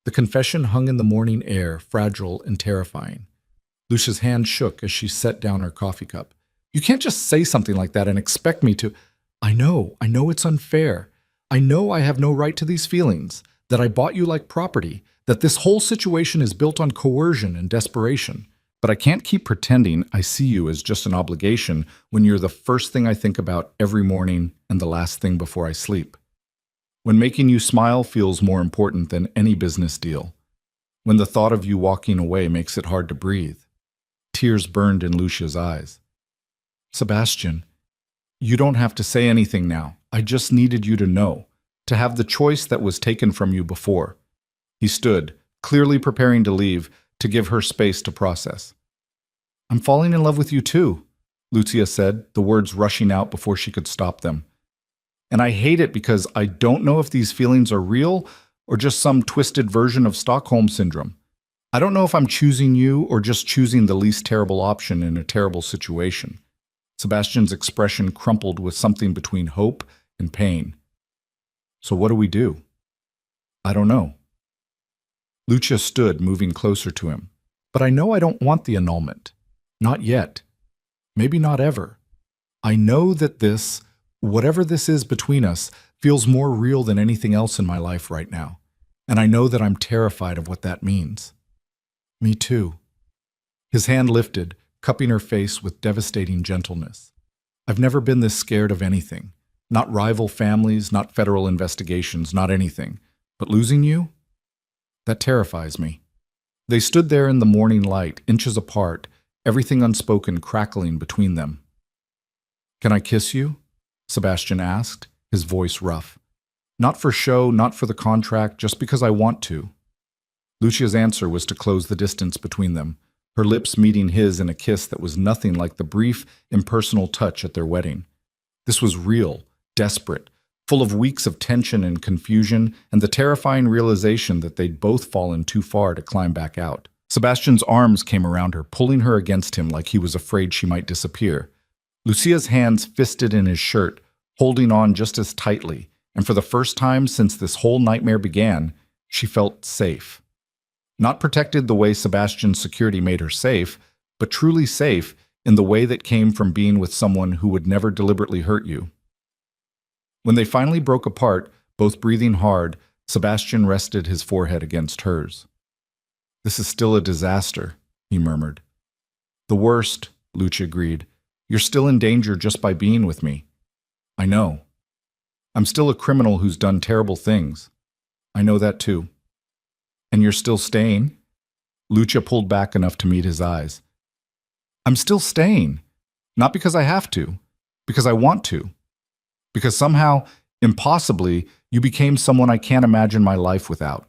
Speaker 1: The confession hung in the morning air, fragile and terrifying. Lucia's hand shook as she set down her coffee cup. You can't just say something like that and expect me to. I know it's unfair. I know I have no right to these feelings, that I bought you like property, that this whole situation is built on coercion and desperation. But I can't keep pretending I see you as just an obligation when you're the first thing I think about every morning and the last thing before I sleep. When making you smile feels more important than any business deal. When the thought of you walking away makes it hard to breathe. Tears burned in Lucia's eyes. Sebastian, you don't have to say anything now. I just needed you to know, to have the choice that was taken from you before. He stood, clearly preparing to leave, to give her space to process. I'm falling in love with you too, Lucia said, the words rushing out before she could stop them. And I hate it because I don't know if these feelings are real or just some twisted version of Stockholm Syndrome. I don't know if I'm choosing you or just choosing the least terrible option in a terrible situation. Sebastian's expression crumpled with something between hope and pain. So what do we do? I don't know. Lucia stood, moving closer to him. But I know I don't want the annulment. Not yet. Maybe not ever. I know that this, whatever this is between us, feels more real than anything else in my life right now. And I know that I'm terrified of what that means. Me too. His hand lifted, cupping her face with devastating gentleness. I've never been this scared of anything. Not rival families, not federal investigations, not anything. But losing you? That terrifies me. They stood there in the morning light, inches apart, everything unspoken crackling between them. Can I kiss you? Sebastian asked, his voice rough. Not for show, not for the contract, just because I want to. Lucia's answer was to close the distance between them, her lips meeting his in a kiss that was nothing like the brief, impersonal touch at their wedding. This was real, desperate, full of weeks of tension and confusion, and the terrifying realization that they'd both fallen too far to climb back out. Sebastian's arms came around her, pulling her against him like he was afraid she might disappear. Lucia's hands fisted in his shirt, holding on just as tightly, and for the first time since this whole nightmare began, she felt safe. Not protected the way Sebastian's security made her safe, but truly safe in the way that came from being with someone who would never deliberately hurt you. When they finally broke apart, both breathing hard, Sebastian rested his forehead against hers. This is still a disaster, he murmured. The worst, Lucia agreed. You're still in danger just by being with me. I know. I'm still a criminal who's done terrible things. I know that too. And you're still staying? Lucia pulled back enough to meet his eyes. I'm still staying. Not because I have to, because I want to. Because somehow, impossibly, you became someone I can't imagine my life without.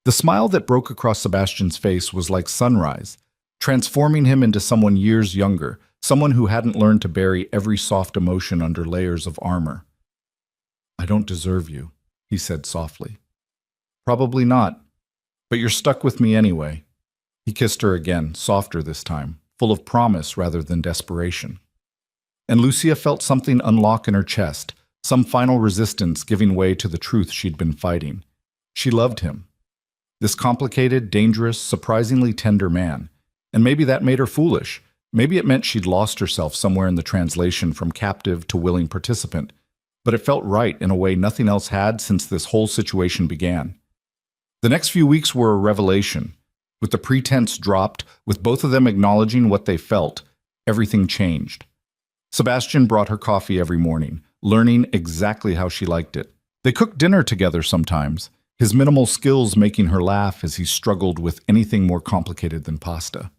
Speaker 1: The smile that broke across Sebastian's face was like sunrise, transforming him into someone years younger, someone who hadn't learned to bury every soft emotion under layers of armor. I don't deserve you, he said softly. Probably not, but you're stuck with me anyway. He kissed her again, softer this time, full of promise rather than desperation. And Lucia felt something unlock in her chest, some final resistance giving way to the truth she'd been fighting. She loved him. This complicated, dangerous, surprisingly tender man. And maybe that made her foolish. Maybe it meant she'd lost herself somewhere in the translation from captive to willing participant. But it felt right in a way nothing else had since this whole situation began. The next few weeks were a revelation. With the pretense dropped, with both of them acknowledging what they felt, everything changed. Sebastian brought her coffee every morning, learning exactly how she liked it. They cooked dinner together sometimes, his minimal skills making her laugh as he struggled with anything more complicated than pasta.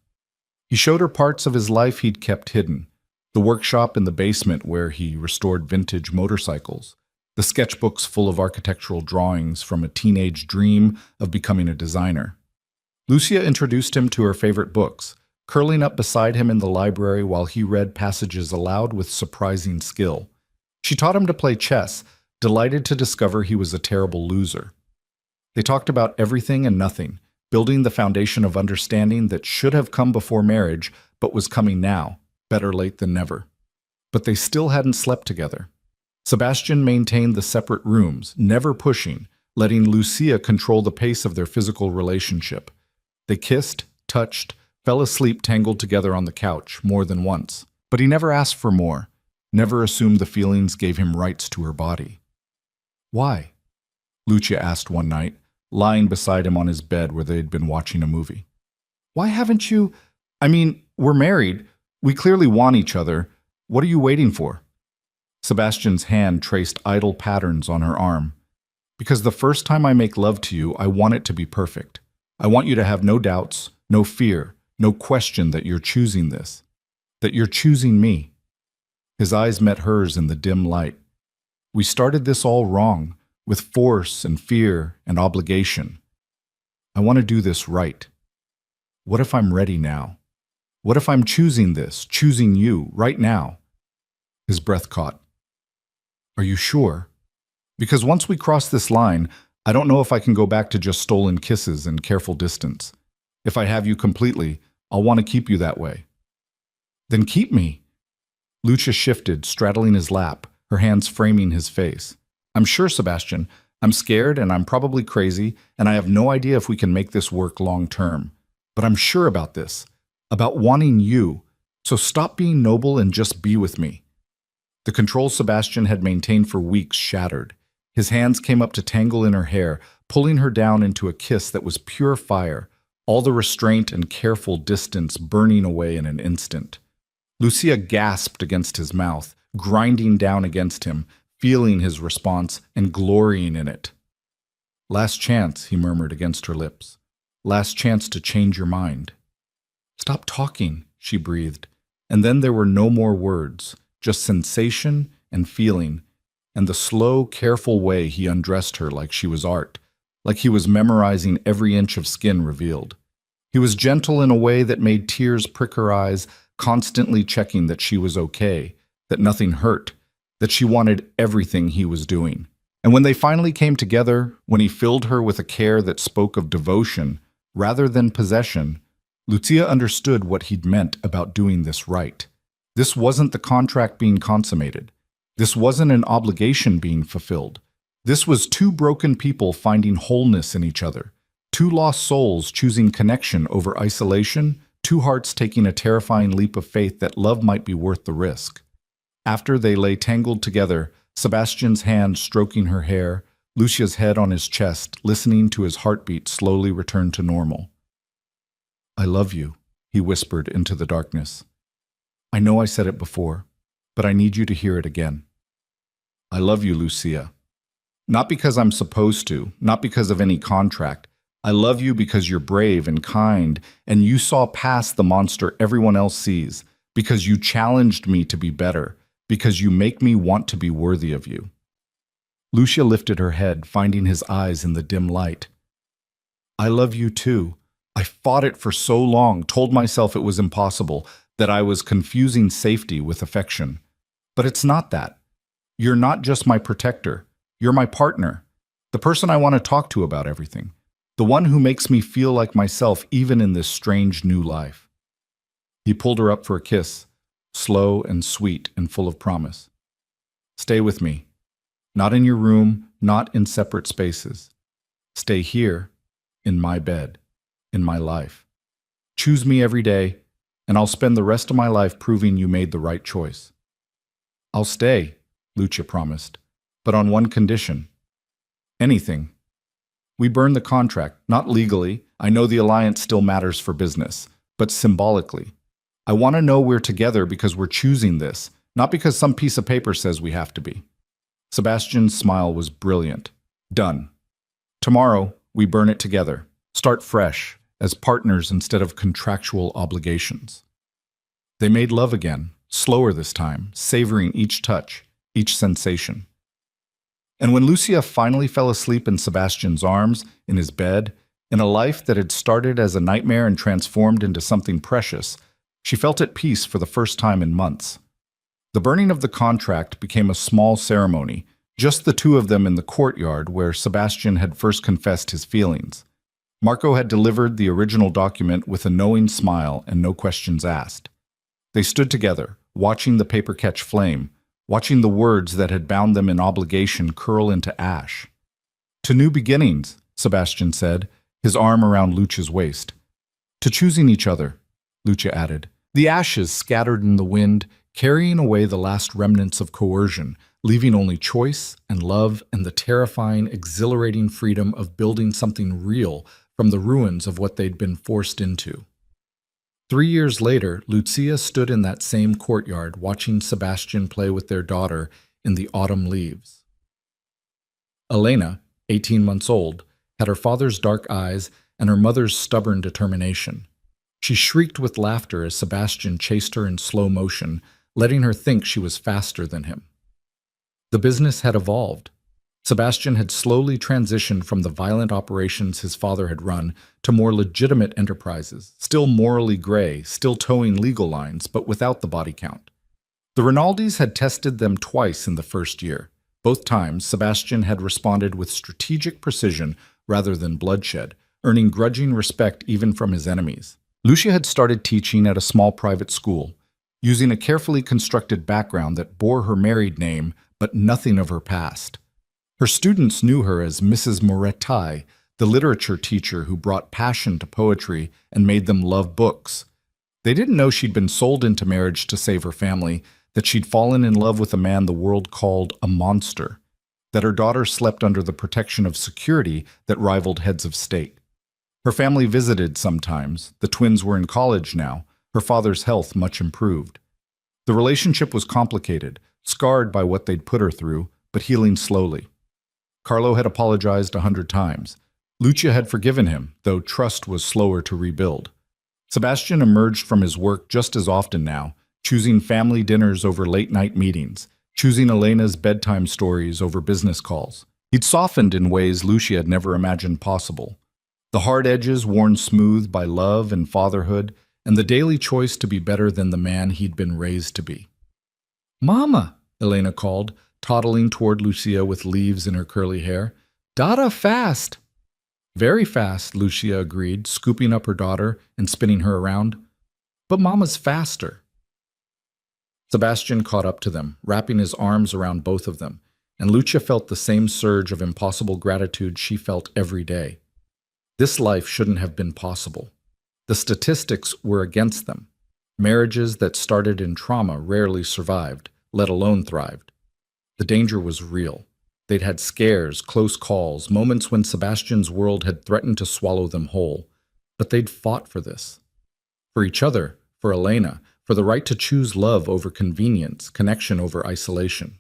Speaker 1: He showed her parts of his life he'd kept hidden, the workshop in the basement where he restored vintage motorcycles, the sketchbooks full of architectural drawings from a teenage dream of becoming a designer. Lucia introduced him to her favorite books, curling up beside him in the library while he read passages aloud with surprising skill. She taught him to play chess, delighted to discover he was a terrible loser. They talked about everything and nothing, building the foundation of understanding that should have come before marriage, but was coming now, better late than never. But they still hadn't slept together. Sebastian maintained the separate rooms, never pushing, letting Lucia control the pace of their physical relationship. They kissed, touched, fell asleep tangled together on the couch more than once. But he never asked for more, never assumed the feelings gave him rights to her body. Why? Lucia asked one night, lying beside him on his bed where they'd been watching a movie. Why haven't you... we're married. We clearly want each other. What are you waiting for? Sebastian's hand traced idle patterns on her arm. Because the first time I make love to you, I want it to be perfect. I want you to have no doubts, no fear, no question that you're choosing this, that you're choosing me. His eyes met hers in the dim light. We started this all wrong, with force and fear and obligation. I want to do this right. What if I'm ready now? What if I'm choosing this, choosing you, right now? His breath caught. Are you sure? Because once we cross this line, I don't know if I can go back to just stolen kisses and careful distance. If I have you completely, I'll want to keep you that way. Then keep me. Lucia shifted, straddling his lap, her hands framing his face. I'm sure, Sebastian. I'm scared and I'm probably crazy, and I have no idea if we can make this work long term. But I'm sure about this, about wanting you. So stop being noble and just be with me. The control Sebastian had maintained for weeks shattered. His hands came up to tangle in her hair, pulling her down into a kiss that was pure fire, all the restraint and careful distance burning away in an instant. Lucia gasped against his mouth, grinding down against him, feeling his response and glorying in it. Last chance, he murmured against her lips. Last chance to change your mind. Stop talking, she breathed, and then there were no more words, just sensation and feeling, and the slow, careful way he undressed her like she was art, like he was memorizing every inch of skin revealed. He was gentle in a way that made tears prick her eyes, constantly checking that she was okay, that nothing hurt, that she wanted everything he was doing. And when they finally came together, when he filled her with a care that spoke of devotion rather than possession, Lucia understood what he'd meant about doing this right. This wasn't the contract being consummated. This wasn't an obligation being fulfilled. This was two broken people finding wholeness in each other, two lost souls choosing connection over isolation, two hearts taking a terrifying leap of faith that love might be worth the risk. After they lay tangled together, Sebastian's hand stroking her hair, Lucia's head on his chest, listening to his heartbeat slowly return to normal. I love you, he whispered into the darkness. I know I said it before, but I need you to hear it again. I love you, Lucia. Not because I'm supposed to, not because of any contract. I love you because you're brave and kind, and you saw past the monster everyone else sees, because you challenged me to be better, because you make me want to be worthy of you. Lucia lifted her head, finding his eyes in the dim light. I love you too. I fought it for so long, told myself it was impossible, that I was confusing safety with affection. But it's not that. You're not just my protector. You're my partner, the person I want to talk to about everything, the one who makes me feel like myself even in this strange new life. He pulled her up for a kiss, slow and sweet and full of promise. Stay with me. Not in your room, not in separate spaces. Stay here, in my bed, in my life. Choose me every day, and I'll spend the rest of my life proving you made the right choice. I'll stay, Lucia promised, but on one condition. Anything. We burn the contract, not legally. I know the alliance still matters for business, but symbolically. I want to know we're together because we're choosing this, not because some piece of paper says we have to be. Sebastian's smile was brilliant. Done. Tomorrow, we burn it together. Start fresh, as partners instead of contractual obligations. They made love again, slower this time, savoring each touch, each sensation. And when Lucia finally fell asleep in Sebastian's arms, in his bed, in a life that had started as a nightmare and transformed into something precious, she felt at peace for the first time in months. The burning of the contract became a small ceremony, just the two of them in the courtyard where Sebastian had first confessed his feelings. Marco had delivered the original document with a knowing smile and no questions asked. They stood together, watching the paper catch flame, watching the words that had bound them in obligation curl into ash. To new beginnings, Sebastian said, his arm around Lucia's waist. To choosing each other, Lucia added. The ashes scattered in the wind, carrying away the last remnants of coercion, leaving only choice and love and the terrifying, exhilarating freedom of building something real from the ruins of what they'd been forced into. 3 years later, Lucia stood in that same courtyard watching Sebastian play with their daughter in the autumn leaves. Elena, 18 months old, had her father's dark eyes and her mother's stubborn determination. She shrieked with laughter as Sebastian chased her in slow motion, letting her think she was faster than him. The business had evolved. Sebastian had slowly transitioned from the violent operations his father had run to more legitimate enterprises, still morally gray, still towing legal lines, but without the body count. The Rinaldis had tested them twice in the first year. Both times, Sebastian had responded with strategic precision rather than bloodshed, earning grudging respect even from his enemies. Lucia had started teaching at a small private school, using a carefully constructed background that bore her married name but nothing of her past. Her students knew her as Mrs. Moretti, the literature teacher who brought passion to poetry and made them love books. They didn't know she'd been sold into marriage to save her family, that she'd fallen in love with a man the world called a monster, that her daughter slept under the protection of security that rivaled heads of state. Her family visited sometimes. The twins were in college now, her father's health much improved. The relationship was complicated, scarred by what they'd put her through, but healing slowly. Carlo had apologized 100 times. Lucia had forgiven him, though trust was slower to rebuild. Sebastian emerged from his work just as often now, choosing family dinners over late-night meetings, choosing Elena's bedtime stories over business calls. He'd softened in ways Lucia had never imagined possible. The hard edges worn smooth by love and fatherhood, and the daily choice to be better than the man he'd been raised to be. "Mama," Elena called, toddling toward Lucia with leaves in her curly hair. "Dada fast." "Very fast," Lucia agreed, scooping up her daughter and spinning her around. "But Mama's faster." Sebastian caught up to them, wrapping his arms around both of them, and Lucia felt the same surge of impossible gratitude she felt every day. This life shouldn't have been possible. The statistics were against them. Marriages that started in trauma rarely survived, let alone thrived. The danger was real. They'd had scares, close calls, moments when Sebastian's world had threatened to swallow them whole. But they'd fought for this. For each other, for Elena, for the right to choose love over convenience, connection over isolation.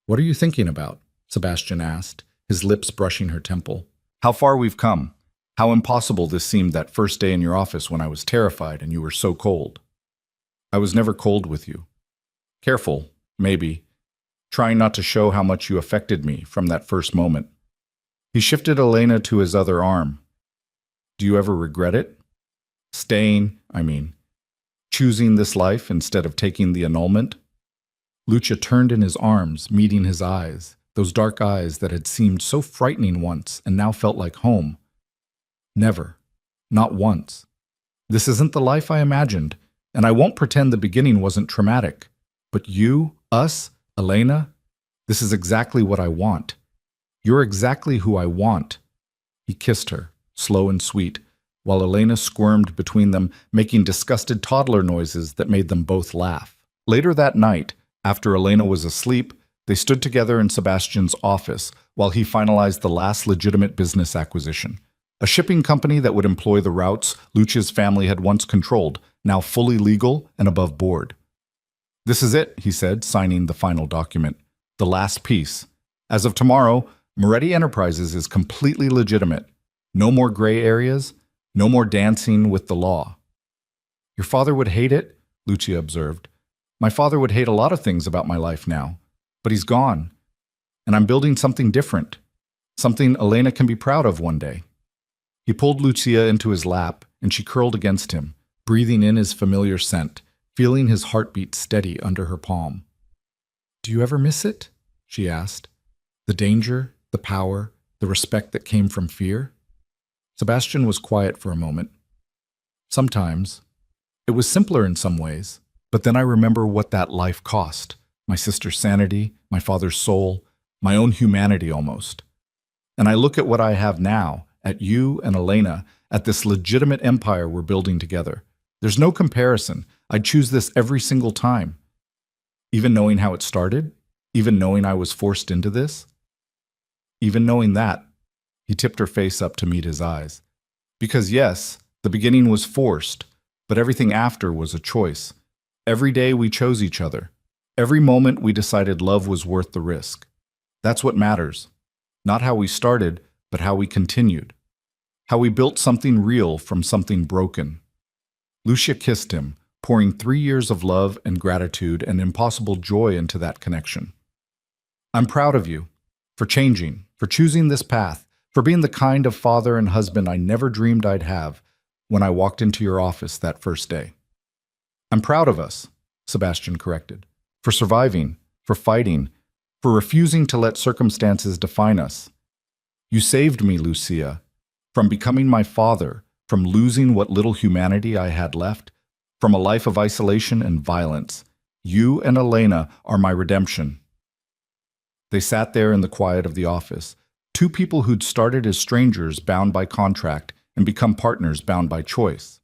Speaker 1: "What are you thinking about?" Sebastian asked, his lips brushing her temple. "How far we've come. How impossible this seemed that first day in your office when I was terrified and you were so cold." "I was never cold with you. Careful, maybe, trying not to show how much you affected me from that first moment." He shifted Elena to his other arm. "Do you ever regret it? Choosing this life instead of taking the annulment?" Lucia turned in his arms, meeting his eyes, those dark eyes that had seemed so frightening once and now felt like home. "Never. Not once. This isn't the life I imagined, and I won't pretend the beginning wasn't traumatic. But you, us, Elena, this is exactly what I want. You're exactly who I want." He kissed her, slow and sweet, while Elena squirmed between them, making disgusted toddler noises that made them both laugh. Later that night, after Elena was asleep, they stood together in Sebastian's office while he finalized the last legitimate business acquisition. A shipping company that would employ the routes Lucia's family had once controlled, now fully legal and above board. "This is it," he said, signing the final document. "The last piece. As of tomorrow, Moretti Enterprises is completely legitimate. No more gray areas, no more dancing with the law." "Your father would hate it," Lucia observed. "My father would hate a lot of things about my life now, but he's gone. And I'm building something different, something Elena can be proud of one day." He pulled Lucia into his lap, and she curled against him, breathing in his familiar scent, feeling his heartbeat steady under her palm. "Do you ever miss it?" she asked. "The danger, the power, the respect that came from fear?" Sebastian was quiet for a moment. "Sometimes. It was simpler in some ways, but then I remember what that life cost. My sister's sanity, my father's soul, my own humanity almost. And I look at what I have now, at you and Elena, at this legitimate empire we're building together. There's no comparison. I'd choose this every single time. Even knowing how it started, even knowing I was forced into this, even knowing that." He tipped her face up to meet his eyes. "Because yes, the beginning was forced, but everything after was a choice. Every day we chose each other. Every moment we decided love was worth the risk. That's what matters. Not how we started, but how we continued. How we built something real from something broken." Lucia kissed him, pouring 3 years of love and gratitude and impossible joy into that connection. "I'm proud of you, for changing, for choosing this path, for being the kind of father and husband I never dreamed I'd have when I walked into your office that first day." "I'm proud of us," Sebastian corrected, "for surviving, for fighting, for refusing to let circumstances define us. You saved me, Lucia, from becoming my father, from losing what little humanity I had left, from a life of isolation and violence. You and Elena are my redemption." They sat there in the quiet of the office, two people who'd started as strangers bound by contract and become partners bound by choice.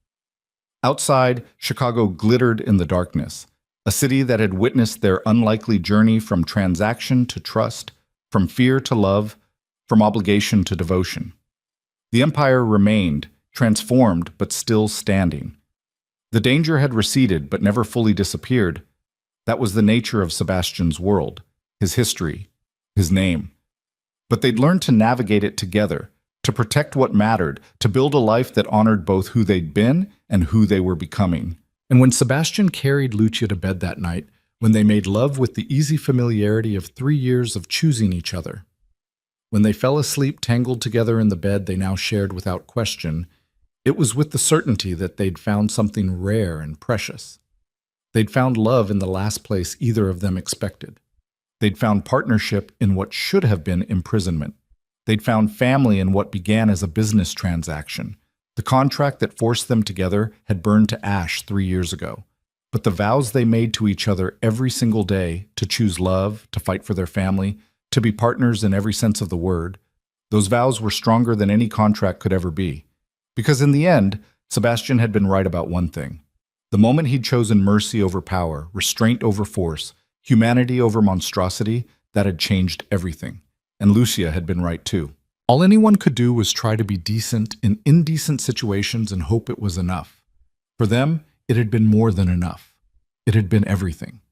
Speaker 1: Outside, Chicago glittered in the darkness, a city that had witnessed their unlikely journey from transaction to trust, from fear to love, from obligation to devotion. The empire remained, transformed but still standing. The danger had receded but never fully disappeared. That was the nature of Sebastian's world, his history, his name. But they'd learned to navigate it together, to protect what mattered, to build a life that honored both who they'd been and who they were becoming. And when Sebastian carried Lucia to bed that night, when they made love with the easy familiarity of 3 years of choosing each other, when they fell asleep tangled together in the bed they now shared without question, it was with the certainty that they'd found something rare and precious. They'd found love in the last place either of them expected. They'd found partnership in what should have been imprisonment. They'd found family in what began as a business transaction. The contract that forced them together had burned to ash 3 years ago. But the vows they made to each other every single day, to choose love, to fight for their family, to be partners in every sense of the word, those vows were stronger than any contract could ever be. Because in the end, Sebastian had been right about one thing. The moment he'd chosen mercy over power, restraint over force, humanity over monstrosity, that had changed everything. And Lucia had been right too. All anyone could do was try to be decent in indecent situations and hope it was enough. For them, it had been more than enough. It had been everything.